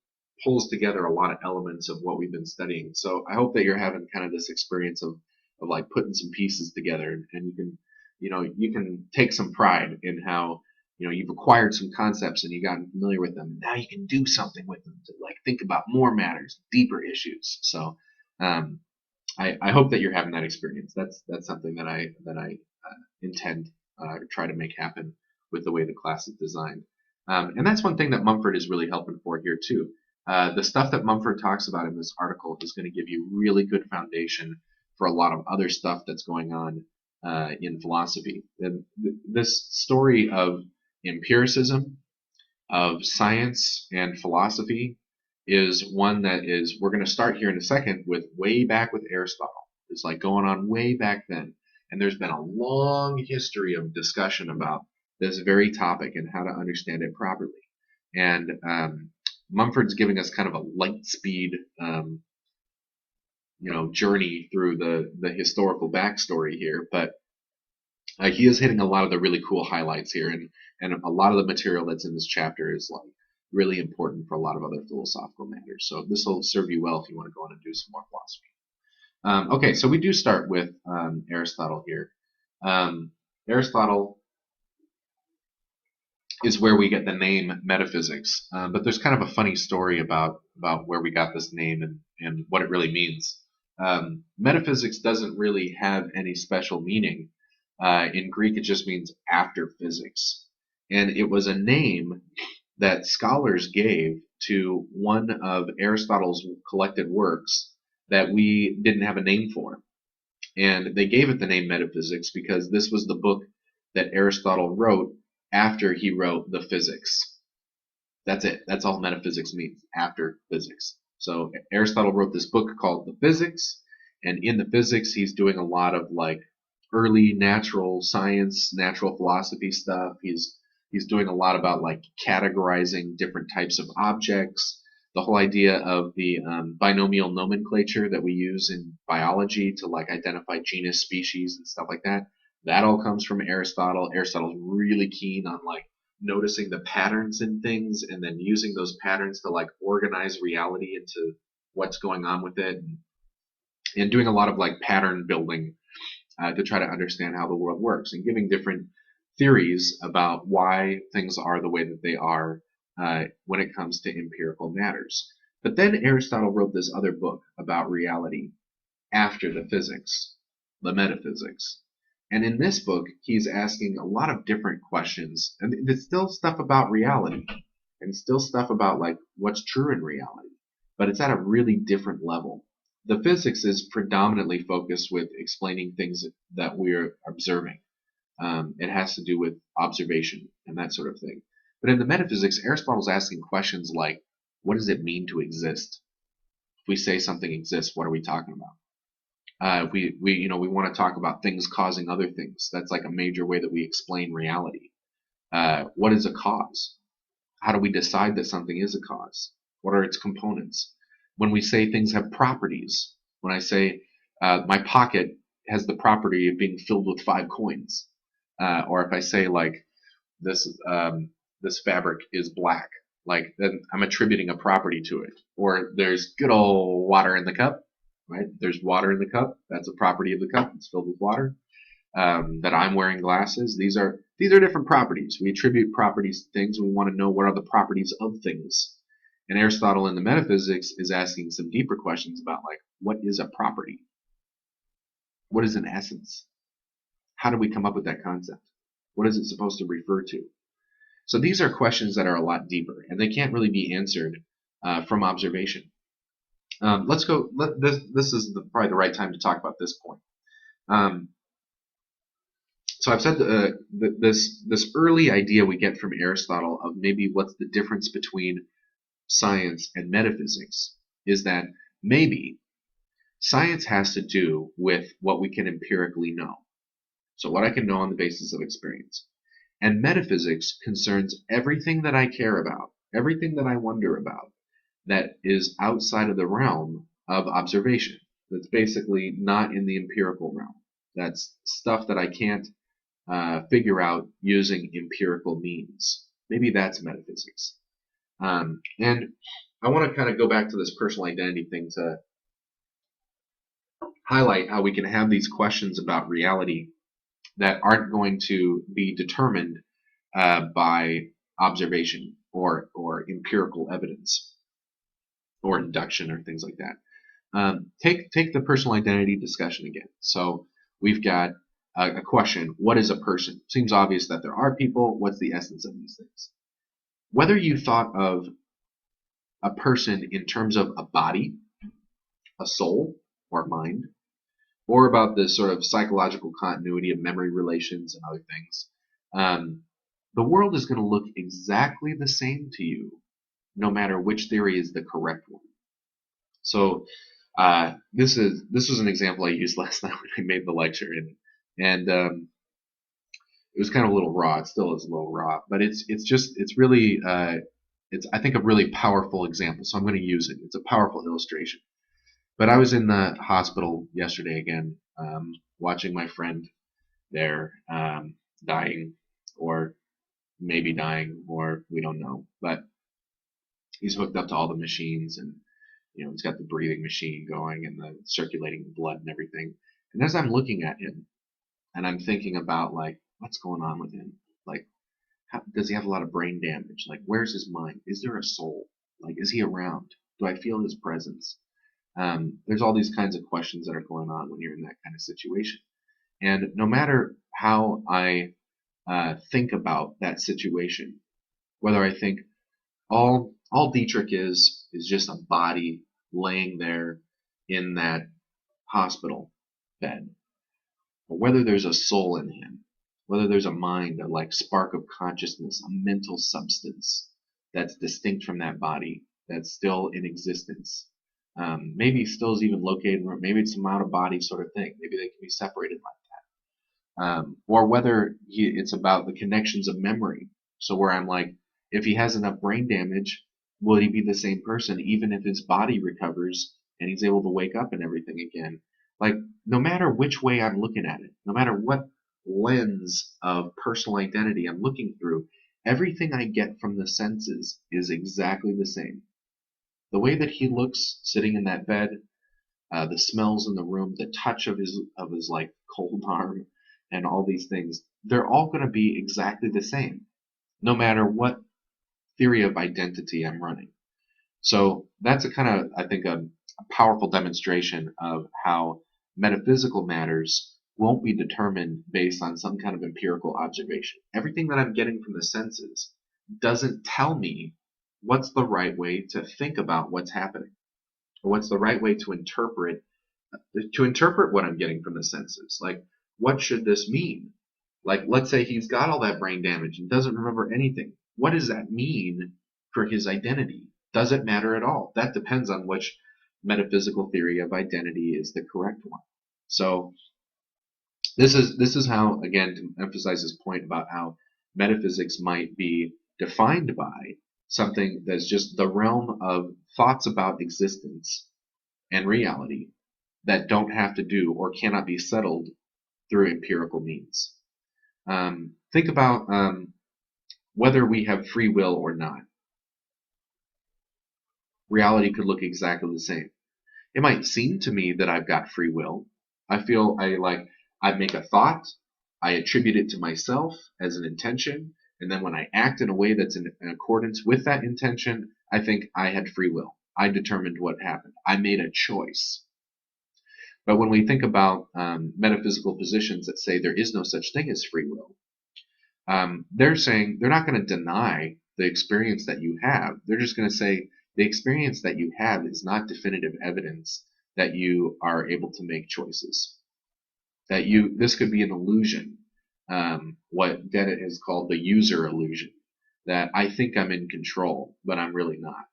pulls together a lot of elements of what we've been studying. So I hope that you're having kind of this experience of like putting some pieces together, and you can take some pride in how you've acquired some concepts and you've gotten familiar with them. Now you can do something with them to like think about more matters, deeper issues. So I hope that you're having that experience. That's something that I intend try to make happen with the way the class is designed. And that's one thing that Mumford is really helping for here too. The stuff that Mumford talks about in this article is going to give you really good foundation for a lot of other stuff that's going on in philosophy. And this story of empiricism, of science and philosophy, is one that we're going to start here in a second with way back with Aristotle. It's like going on way back then. And there's been a long history of discussion about this very topic and how to understand it properly. And Mumford's giving us kind of a light speed, journey through the historical backstory here, but he is hitting a lot of the really cool highlights here, and a lot of the material that's in this chapter is like really important for a lot of other philosophical matters. So this will serve you well if you want to go on and do some more philosophy. Okay, so we do start with Aristotle here. Aristotle is where we get the name metaphysics, but there's kind of a funny story about where we got this name and what it really means. Metaphysics doesn't really have any special meaning. In Greek, it just means after physics. And it was a name that scholars gave to one of Aristotle's collected works that we didn't have a name for. And they gave it the name Metaphysics because this was the book that Aristotle wrote after he wrote the Physics. That's it. That's all metaphysics means, after physics. So Aristotle wrote this book called The Physics, and in the Physics, he's doing a lot of like early natural science, natural philosophy stuff. He's He's doing a lot about like categorizing different types of objects. The whole idea of the binomial nomenclature that we use in biology to like identify genus, species, and stuff like that. That all comes from Aristotle. Aristotle's really keen on like noticing the patterns in things and then using those patterns to like organize reality into what's going on with it, and doing a lot of like pattern building to try to understand how the world works, and giving different theories about why things are the way that they are when it comes to empirical matters. But then Aristotle wrote this other book about reality after the physics, the metaphysics. And in this book, he's asking a lot of different questions. And there's still stuff about reality and still stuff about like what's true in reality, but it's at a really different level. The physics is predominantly focused with explaining things that we're observing. It has to do with observation and that sort of thing. But in the metaphysics, Aristotle's asking questions like, what does it mean to exist? If we say something exists, what are we talking about? We want to talk about things causing other things. That's like a major way that we explain reality. What is a cause? How do we decide that something is a cause? What are its components? When we say things have properties, when I say my pocket has the property of being filled with 5 coins, or if I say like this fabric is black, like then I'm attributing a property to it. Or there's good old water in the cup, right? There's water in the cup. That's a property of the cup. It's filled with water. That I'm wearing glasses. These are different properties. We attribute properties to things. We want to know what are the properties of things. And Aristotle in the Metaphysics is asking some deeper questions about like what is a property? What is an essence? How do we come up with that concept? What is it supposed to refer to? So these are questions that are a lot deeper, and they can't really be answered from observation. Let's go. This is probably the right time to talk about this point. So I've said this early idea we get from Aristotle of maybe what's the difference between science and metaphysics is that maybe science has to do with what we can empirically know. So what I can know on the basis of experience. And metaphysics concerns everything that I care about, everything that I wonder about, that is outside of the realm of observation. That's basically not in the empirical realm. That's stuff that I can't figure out using empirical means. Maybe that's metaphysics. And I want to kind of go back to this personal identity thing to highlight how we can have these questions about reality that aren't going to be determined by observation or empirical evidence or induction or things like that. Take the personal identity discussion again. So we've got a question: what is a person? Seems obvious that there are people. What's the essence of these things? Whether you thought of a person in terms of a body, a soul, or mind, or about this sort of psychological continuity of memory relations and other things, the world is going to look exactly the same to you, no matter which theory is the correct one. So this was an example I used last night when I made the lecture, and it was kind of a little raw. It still is a little raw, but it's really it's I think a really powerful example. So I'm going to use it. It's a powerful illustration. But I was in the hospital yesterday again, watching my friend there dying, or maybe dying, or we don't know. But he's hooked up to all the machines, and he's got the breathing machine going and the circulating blood and everything. And as I'm looking at him, and I'm thinking about like what's going on with him, like does he have a lot of brain damage? Like where's his mind? Is there a soul? Like is he around? Do I feel his presence? There's all these kinds of questions that are going on when you're in that kind of situation. And no matter how I think about that situation, whether I think all Dietrich is just a body laying there in that hospital bed, or whether there's a soul in him, whether there's a mind, a like spark of consciousness, a mental substance that's distinct from that body, that's still in existence. Maybe still is even located, or maybe it's some out of body sort of thing. Maybe they can be separated like that. Or whether it's about the connections of memory So where I'm like, if he has enough brain damage, will he be the same person even if his body recovers and he's able to wake up and everything again? Like, no matter which way I'm looking at it, no matter what lens of personal identity I'm looking through, everything I get from the senses is exactly the same. The way that he looks sitting in that bed, the smells in the room, the touch of his like cold arm, and all these things, they're all going to be exactly the same, no matter what theory of identity I'm running. So that's a kind of, I think, a powerful demonstration of how metaphysical matters won't be determined based on some kind of empirical observation. Everything that I'm getting from the senses doesn't tell me what's the right way to think about what's happening, or what's the right way to interpret what I'm getting from the senses. Like, what should this mean? Like, let's say he's got all that brain damage and doesn't remember anything. What does that mean for his identity? Does it matter at all? That depends on which metaphysical theory of identity is the correct one. So this is how, again, to emphasize this point about how metaphysics might be defined by something that's just the realm of thoughts about existence and reality that don't have to do or cannot be settled through empirical means. Think about whether we have free will or not. Reality could look exactly the same. It might seem to me that I've got free will. I feel I make a thought, I attribute it to myself as an intention, and then when I act in a way that's in accordance with that intention, I think I had free will. I determined what happened. I made a choice. But when we think about metaphysical positions that say there is no such thing as free will, they're saying they're not going to deny the experience that you have. They're just going to say the experience that you have is not definitive evidence that you are able to make choices. This could be an illusion, what Dennett has called the user illusion, that I think I'm in control, but I'm really not.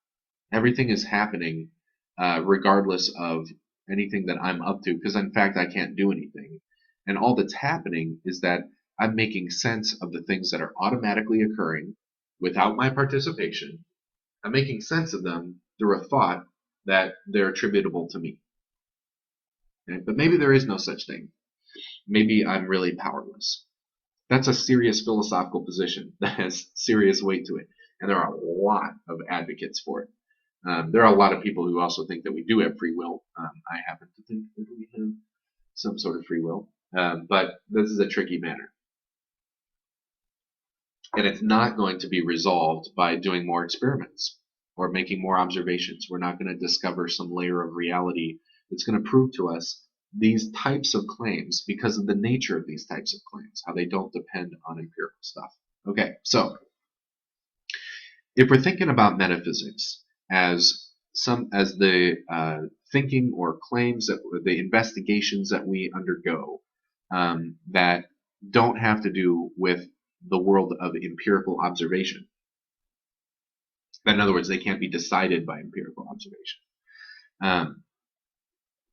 Everything is happening regardless of anything that I'm up to, because in fact I can't do anything. And all that's happening is that I'm making sense of the things that are automatically occurring without my participation. I'm making sense of them through a thought that they're attributable to me. Okay? But maybe there is no such thing. Maybe I'm really powerless. That's a serious philosophical position that has serious weight to it. And there are a lot of advocates for it. There are a lot of people who also think that we do have free will. I happen to think that we have some sort of free will. But this is a tricky matter. And it's not going to be resolved by doing more experiments or making more observations. We're not going to discover some layer of reality that's going to prove to us these types of claims because of the nature of these types of claims, how they don't depend on empirical stuff. Okay, so if we're thinking about metaphysics as the thinking or claims that the investigations that we undergo that don't have to do with the world of empirical observation. In other words, they can't be decided by empirical observation.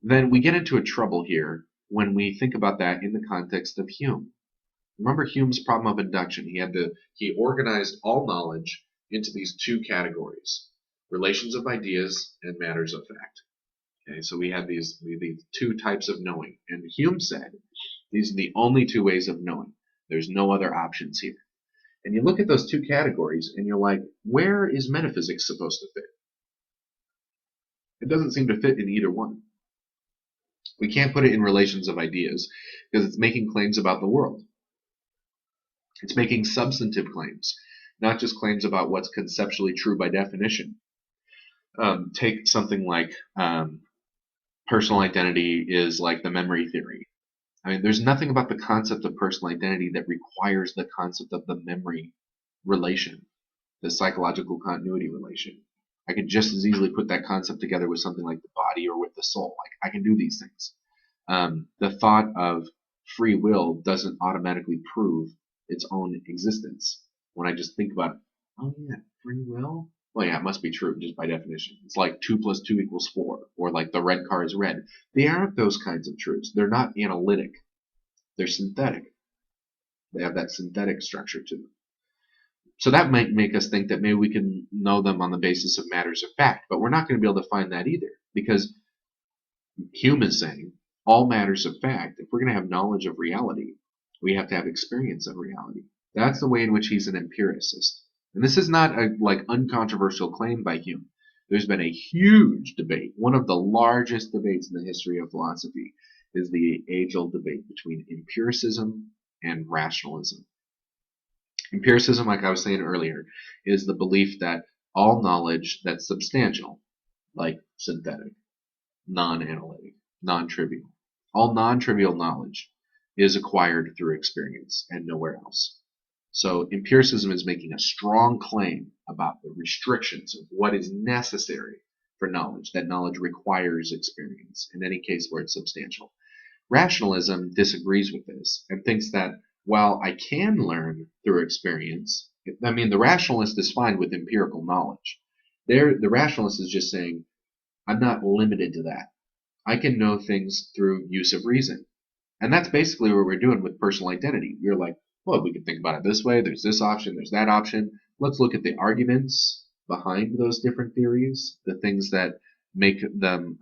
Then we get into a trouble here when we think about that in the context of Hume. Remember Hume's problem of induction. He organized all knowledge into these two categories: relations of ideas and matters of fact. Okay, so we have these two types of knowing, and Hume said these are the only two ways of knowing. There's no other options here. And you look at those two categories and you're like, where is metaphysics supposed to fit? It doesn't seem to fit in either one. We can't put it in relations of ideas because it's making claims about the world. It's making substantive claims, not just claims about what's conceptually true by definition. Take something like personal identity is like the memory theory. I mean, there's nothing about the concept of personal identity that requires the concept of the memory relation, the psychological continuity relation. I could just as easily put that concept together with something like the body or with the soul. Like, I can do these things. The thought of free will doesn't automatically prove its own existence. When I just think about, oh yeah, free will? Well, yeah, it must be true just by definition. It's like 2 + 2 = 4, or like the red car is red. They aren't those kinds of truths. They're not analytic. They're synthetic. They have that synthetic structure to them. So that might make us think that maybe we can know them on the basis of matters of fact, but we're not going to be able to find that either, because Hume is saying all matters of fact, if we're going to have knowledge of reality, we have to have experience of reality. That's the way in which he's an empiricist. And this is not a uncontroversial claim by Hume. There's been a huge debate. One of the largest debates in the history of philosophy is the age-old debate between empiricism and rationalism. Empiricism, like I was saying earlier, is the belief that all knowledge that's substantial, like synthetic, non-analytic, non-trivial, all non-trivial knowledge is acquired through experience and nowhere else. So empiricism is making a strong claim about the restrictions of what is necessary for knowledge, that knowledge requires experience, in any case where it's substantial. Rationalism disagrees with this and thinks that while I can learn through experience, the rationalist is fine with empirical knowledge. The rationalist is just saying, I'm not limited to that. I can know things through use of reason. And that's basically what we're doing with personal identity. You're like, well, we can think about it this way. There's this option. There's that option. Let's look at the arguments behind those different theories, the things that make them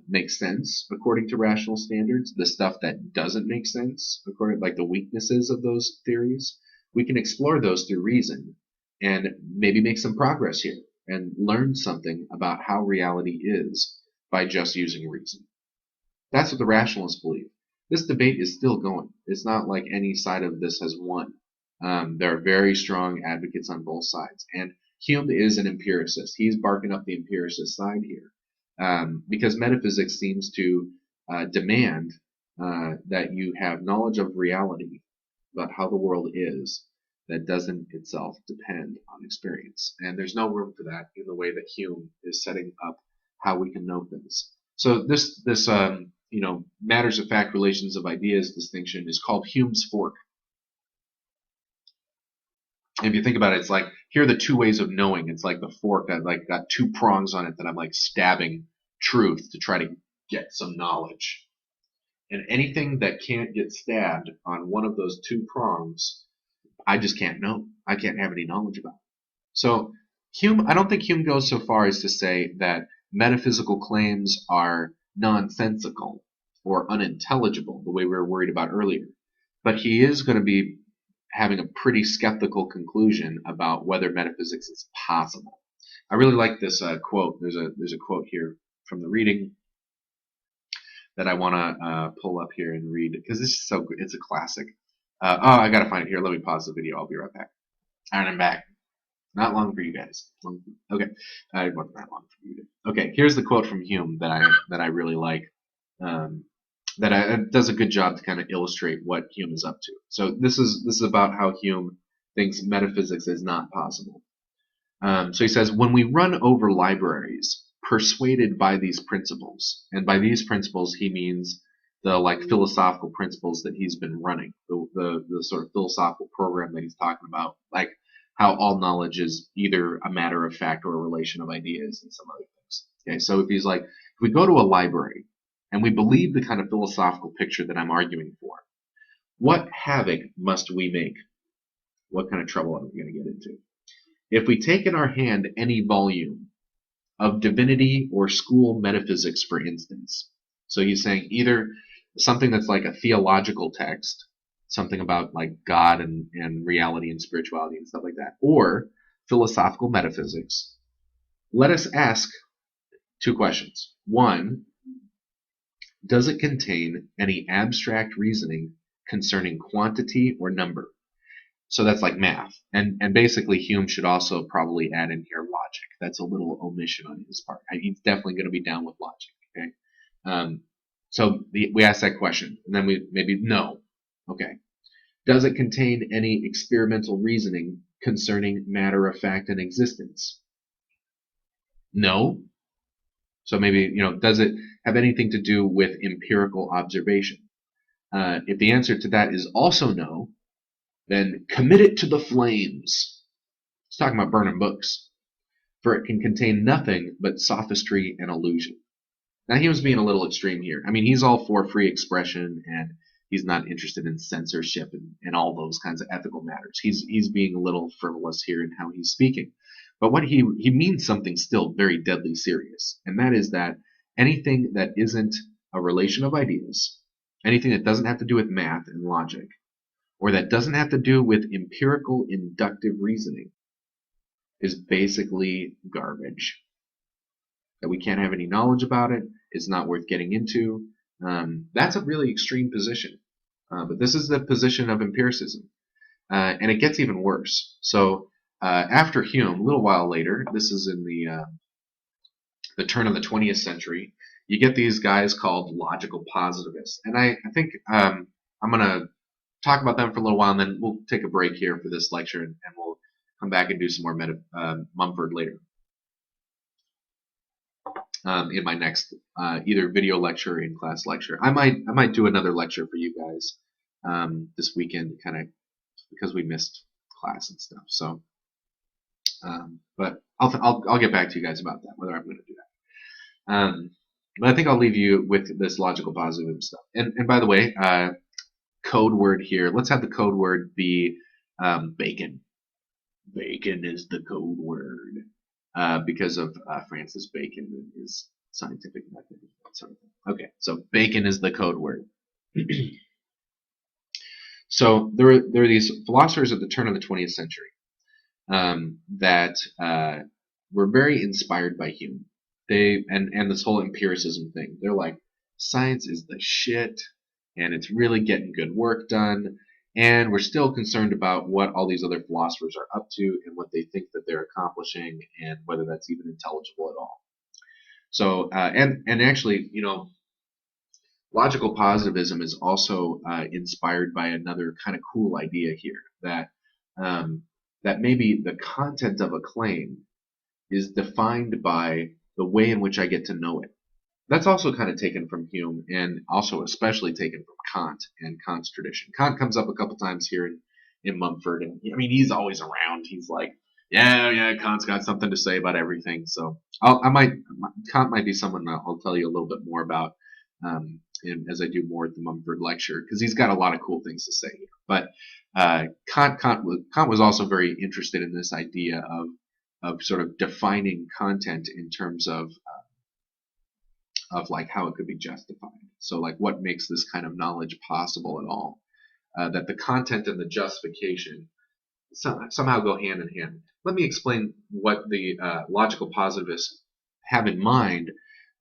make sense according to rational standards, the stuff that doesn't make sense, like the weaknesses of those theories. We can explore those through reason and maybe make some progress here and learn something about how reality is by just using reason. That's what the rationalists believe. This debate is still going. It's not like any side of this has won. There are very strong advocates on both sides. And Hume is an empiricist. He's barking up the empiricist side here because metaphysics seems to demand that you have knowledge of reality about how the world is that doesn't itself depend on experience. And there's no room for that in the way that Hume is setting up how we can know things. So this matters of fact, relations of ideas distinction is called Hume's fork. If you think about it, it's like, here are the two ways of knowing. It's like the fork that got two prongs on it that I'm stabbing truth to try to get some knowledge. And anything that can't get stabbed on one of those two prongs, I just can't know. I can't have any knowledge about. So Hume, I don't think Hume goes so far as to say that metaphysical claims are nonsensical or unintelligible, the way we were worried about earlier. But he is going to be having a pretty skeptical conclusion about whether metaphysics is possible. I really like this quote. There's a quote here from the reading that I want to pull up here and read because this is so good. It's a classic. I gotta find it here. Let me pause the video. I'll be right back. All right, I'm back. Not long for you guys. Okay, it wasn't that long for you. Okay, here's the quote from Hume that I really like. That does a good job to kind of illustrate what Hume is up to. So this is about how Hume thinks metaphysics is not possible. So he says, when we run over libraries, persuaded by these principles, and by these principles he means the philosophical principles that he's been running, the sort of philosophical program that he's talking about, like how all knowledge is either a matter of fact or a relation of ideas and some other things. Okay, so if he's like, if we go to a library and we believe the kind of philosophical picture that I'm arguing for, what havoc must we make? What kind of trouble are we going to get into? If we take in our hand any volume of divinity or school metaphysics, for instance, so he's saying either something that's like a theological text, something about like God and reality and spirituality and stuff like that, or philosophical metaphysics, let us ask two questions. One, does it contain any abstract reasoning concerning quantity or number? So that's like math. And basically Hume should also probably add in here logic. That's a little omission on his part. He's definitely going to be down with logic. Okay. So we ask that question, and then we maybe no. Okay. Does it contain any experimental reasoning concerning matter of fact and existence? No. So maybe, does it have anything to do with empirical observation? If the answer to that is also no, then commit it to the flames. It's talking about burning books. For it can contain nothing but sophistry and illusion. Now he was being a little extreme here. I mean, he's all for free expression, and He's not interested in censorship and all those kinds of ethical matters. He's being a little frivolous here in how he's speaking. But what he means something still very deadly serious, and that is that anything that isn't a relation of ideas, anything that doesn't have to do with math and logic, or that doesn't have to do with empirical inductive reasoning, is basically garbage. That we can't have any knowledge about it, it's not worth getting into. That's a really extreme position. But this is the position of empiricism. And it gets even worse. So after Hume, a little while later, this is in the turn of the 20th century, you get these guys called logical positivists. And I think I'm going to talk about them for a little while, and then we'll take a break here for this lecture, and we'll come back and do some more Mumford later. In my next either video lecture or in-class lecture. I might do another lecture for you guys this weekend, kind of because we missed class and stuff. So, but I'll get back to you guys about that, whether I'm going to do that. But I think I'll leave you with this logical positive stuff. And by the way, code word here. Let's have the code word be bacon. Bacon is the code word. Because of Francis Bacon and his scientific method. Sort of thing. Okay, so bacon is the code word. So there are these philosophers at the turn of the 20th century that were very inspired by Hume. And this whole empiricism thing. They're like, science is the shit, and it's really getting good work done. And we're still concerned about what all these other philosophers are up to and what they think that they're accomplishing and whether that's even intelligible at all. So, and actually, logical positivism is also inspired by another kind of cool idea here, that that maybe the content of a claim is defined by the way in which I get to know it. That's also kind of taken from Hume, and also especially taken from Kant and Kant's tradition. Kant comes up a couple times here in Mumford, and I mean, he's always around. He's like, yeah, Kant's got something to say about everything. So Kant might be someone that I'll tell you a little bit more about as I do more at the Mumford lecture, because he's got a lot of cool things to say here. But Kant was also very interested in this idea of sort of defining content in terms of like how it could be justified. So like what makes this kind of knowledge possible at all? That the content and the justification somehow go hand in hand. Let me explain what the logical positivists have in mind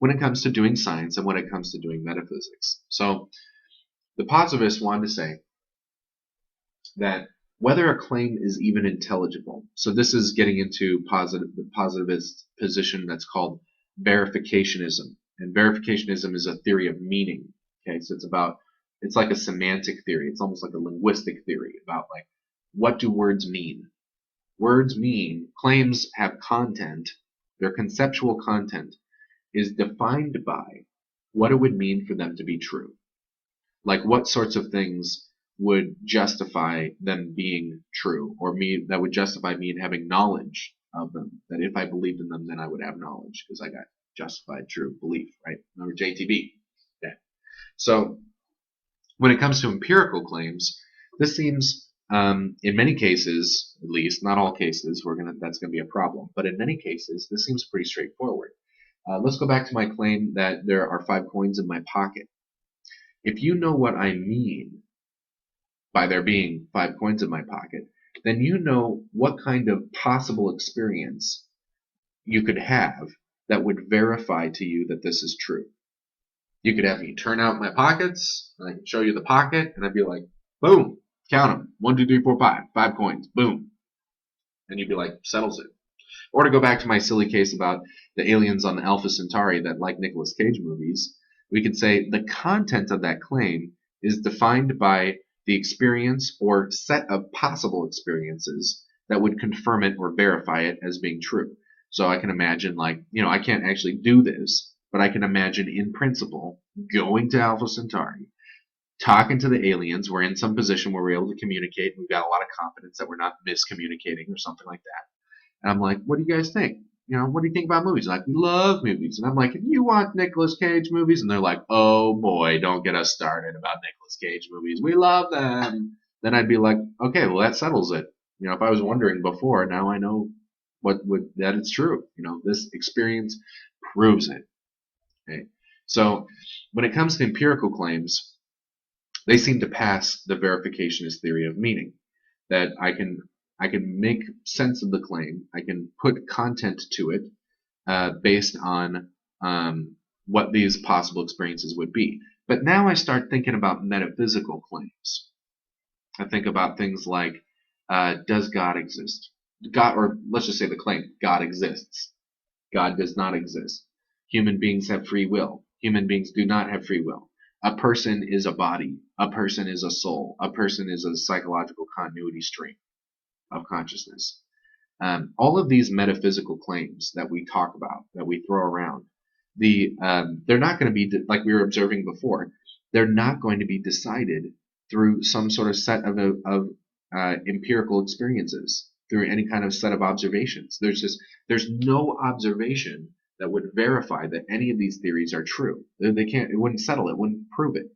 when it comes to doing science and when it comes to doing metaphysics. So the positivists wanted to say that whether a claim is even intelligible, so this is getting into the positivist position that's called verificationism. And verificationism is a theory of meaning. Okay, so it's like a semantic theory. It's almost like a linguistic theory about like, what do words mean? Words mean, claims have content. Their conceptual content is defined by what it would mean for them to be true. Like what sorts of things would justify them being true, or that would justify me having knowledge of them. That if I believed in them, then I would have knowledge because I got justified true belief, right? Remember JTB? Yeah. So when it comes to empirical claims, this seems, in many cases, at least, not all cases, that's going to be a problem, but in many cases, this seems pretty straightforward. Let's go back to my claim that there are 5 coins in my pocket. If you know what I mean by there being 5 coins in my pocket, then you know what kind of possible experience you could have that would verify to you that this is true. You could have me turn out my pockets, and I can show you the pocket, and I'd be like, boom, count them, 1, 2, 3, 4, 5, 5 coins, boom. And you'd be like, settles it. Or to go back to my silly case about the aliens on the Alpha Centauri that like Nicolas Cage movies, we could say the content of that claim is defined by the experience or set of possible experiences that would confirm it or verify it as being true. So I can imagine, like, I can't actually do this, but I can imagine in principle going to Alpha Centauri, talking to the aliens. We're in some position where we're able to communicate. We've got a lot of confidence that we're not miscommunicating or something like that. And I'm like, what do you guys think? what do you think about movies? Like, we love movies. And I'm like, if you want Nicolas Cage movies, and they're like, oh boy, don't get us started about Nicolas Cage movies. We love them. Then I'd be like, okay, well, that settles it. If I was wondering before, now I know that it's true. This experience proves it. Okay. So when it comes to empirical claims, they seem to pass the verificationist theory of meaning, that I can make sense of the claim, I can put content to it based on what these possible experiences would be. But now I start thinking about metaphysical claims. I think about things like, does God exist? God, or let's just say the claim, God exists. God does not exist. Human beings have free will. Human beings do not have free will. A person is a body. A person is a soul. A person is a psychological continuity stream of consciousness. All of these metaphysical claims that we talk about, that we throw around, they're not going to be, like we were observing before, they're not going to be decided through some sort of set of empirical experiences, through any kind of set of observations. There's no observation that would verify that any of these theories are true. It wouldn't settle it, wouldn't prove it.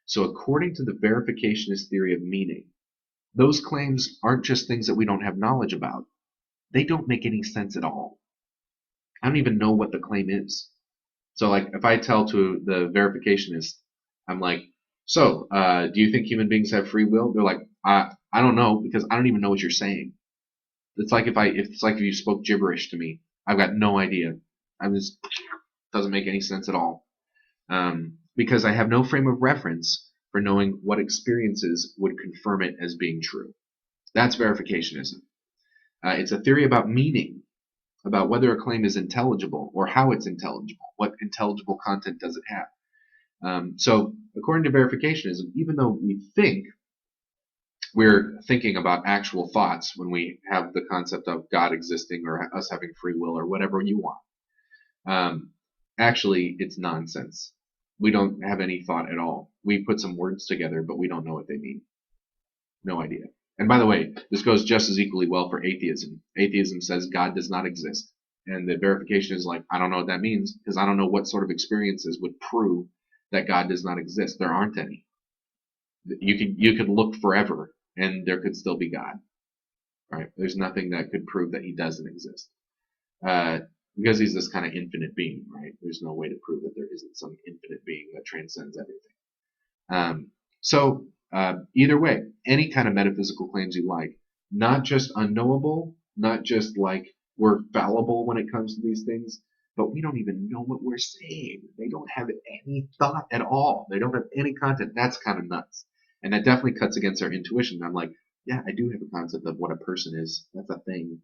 So according to the verificationist theory of meaning, those claims aren't just things that we don't have knowledge about. They don't make any sense at all. I don't even know what the claim is. So like if I tell to the verificationist, I'm like, so do you think human beings have free will? They're like, I don't know, because I don't even know what you're saying. It's like if you spoke gibberish to me. I've got no idea. Doesn't make any sense at all. Because I have no frame of reference for knowing what experiences would confirm it as being true. That's verificationism. It's a theory about meaning, about whether a claim is intelligible or how it's intelligible. What intelligible content does it have? So according to verificationism, even though we think we're thinking about actual thoughts when we have the concept of God existing or us having free will or whatever you want, actually it's nonsense. We don't have any thought at all. We put some words together, but we don't know what they mean. No idea. And by the way, this goes just as equally well for atheism. Atheism says God does not exist. And the verification is like, I don't know what that means, because I don't know what sort of experiences would prove that God does not exist. There aren't any. You could look forever, and there could still be God. Right? There's nothing that could prove that he doesn't exist. Because he's this kind of infinite being, right? There's no way to prove that there isn't some infinite being that transcends everything. So either way, any kind of metaphysical claims you like, not just unknowable, not just like we're fallible when it comes to these things, but we don't even know what we're saying. They don't have any thought at all. They don't have any content. That's kind of nuts. And that definitely cuts against our intuition. I'm like, yeah, I do have a concept of what a person is. That's a thing.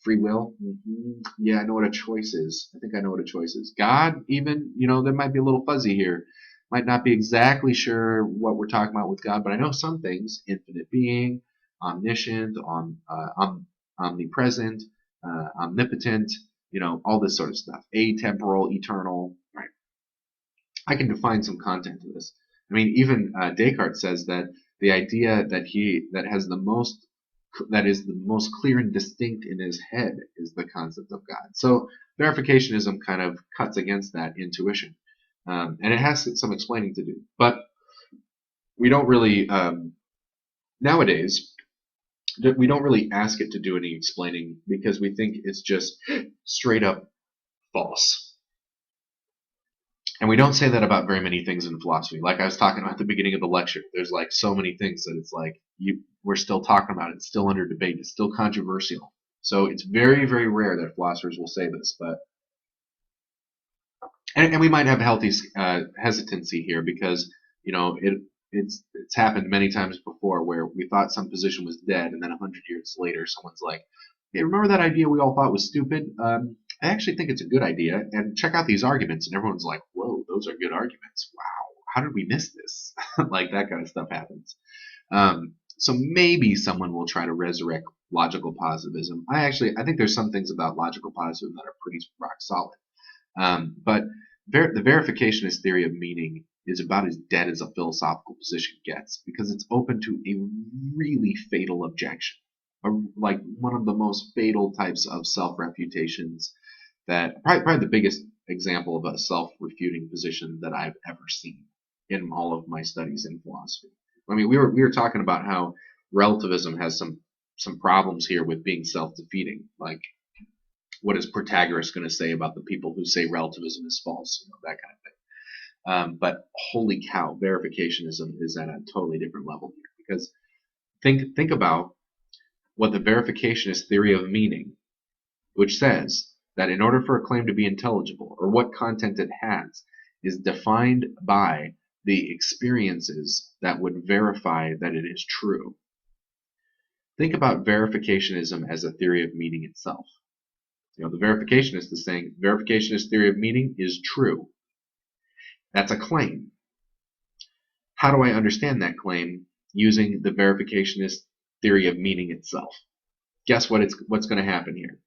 Free will? Mm-hmm. Yeah, I know what a choice is. I think I know what a choice is. God, even, there might be a little fuzzy here. Might not be exactly sure what we're talking about with God, but I know some things. Infinite being, omniscient, omnipresent, omnipotent, all this sort of stuff. Atemporal, eternal, right? I can define some content to this. I mean, even Descartes says that the idea that is the most clear and distinct in his head is the concept of God. So verificationism kind of cuts against that intuition. And it has some explaining to do. But we don't really, nowadays, we don't really ask it to do any explaining because we think it's just straight up false. And we don't say that about very many things in philosophy. Like I was talking about at the beginning of the lecture, there's like so many things that it's like we're still talking about it. It's still under debate. It's still controversial. So it's very, very rare that philosophers will say this. But and we might have healthy hesitancy here because it's happened many times before where we thought some position was dead, and then 100 years later, someone's like, "Hey, remember that idea we all thought was stupid? I actually think it's a good idea, and check out these arguments." And everyone's like, "Whoa, those are good arguments! Wow, how did we miss this?" Like that kind of stuff happens. So maybe someone will try to resurrect logical positivism. I think there's some things about logical positivism that are pretty rock solid. But the verificationist theory of meaning is about as dead as a philosophical position gets because it's open to a really fatal objection. like one of the most fatal types of self-refutations that probably the biggest example of a self-refuting position that I've ever seen in all of my studies in philosophy. I mean, we were talking about how relativism has some problems here with being self-defeating. Like, what is Protagoras going to say about the people who say relativism is false? That kind of thing. But holy cow, verificationism is at a totally different level here, because think about what the verificationist theory of meaning, which says that in order for a claim to be intelligible, or what content it has, is defined by the experiences that would verify that it is true. Think about verificationism as a theory of meaning itself. The verificationist is saying verificationist theory of meaning is true. That's a claim. How do I understand that claim using the verificationist theory of meaning itself? Guess what's going to happen here?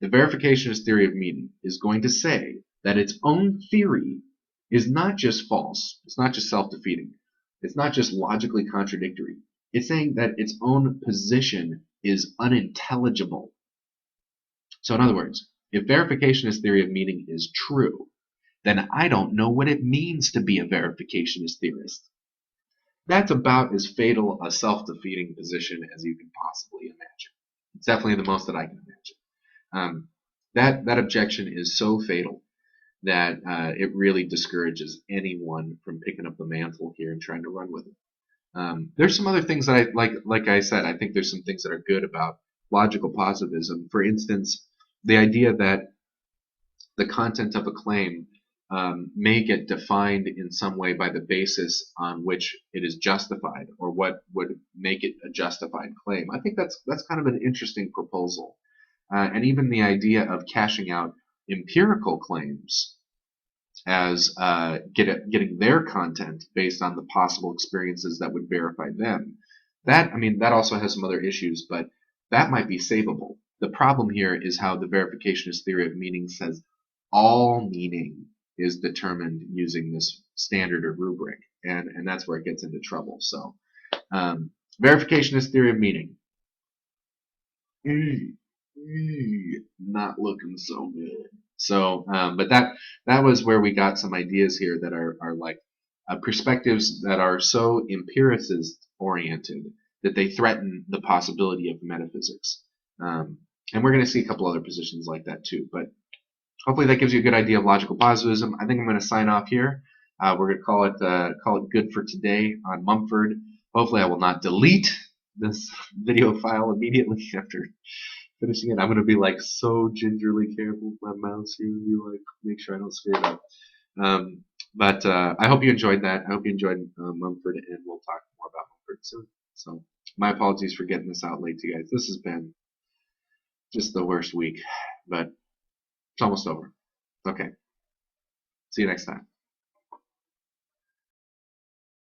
The verificationist theory of meaning is going to say that its own theory is not just false, it's not just self-defeating, it's not just logically contradictory. It's saying that its own position is unintelligible. So in other words, if verificationist theory of meaning is true, then I don't know what it means to be a verificationist theorist. That's about as fatal a self-defeating position as you can possibly imagine. It's definitely the most that I can imagine. That objection is so fatal that it really discourages anyone from picking up the mantle here and trying to run with it. There's some other things that like I said, I think there's some things that are good about logical positivism. For instance, the idea that the content of a claim may get defined in some way by the basis on which it is justified, or what would make it a justified claim. I think that's kind of an interesting proposal. And even the idea of cashing out empirical claims as getting their content based on the possible experiences that would verify them. That also has some other issues, but that might be savable. The problem here is how the verificationist theory of meaning says all meaning is determined using this standard or rubric, and that's where it gets into trouble. So, verificationist theory of meaning, not looking so good. So, but that was where we got some ideas here that are like perspectives that are so empiricist oriented that they threaten the possibility of metaphysics. And we're going to see a couple other positions like that too. But hopefully that gives you a good idea of logical positivism. I think I'm going to sign off here. We're going to call it good for today on Mumford. Hopefully I will not delete this video file immediately after finishing it. I'm going to be like so gingerly careful with my mouse here and be like, make sure I don't screw it up. But I hope you enjoyed that. I hope you enjoyed Mumford, and we'll talk more about Mumford soon. So my apologies for getting this out late to you guys. This has been just the worst week, but it's almost over. Okay. See you next time.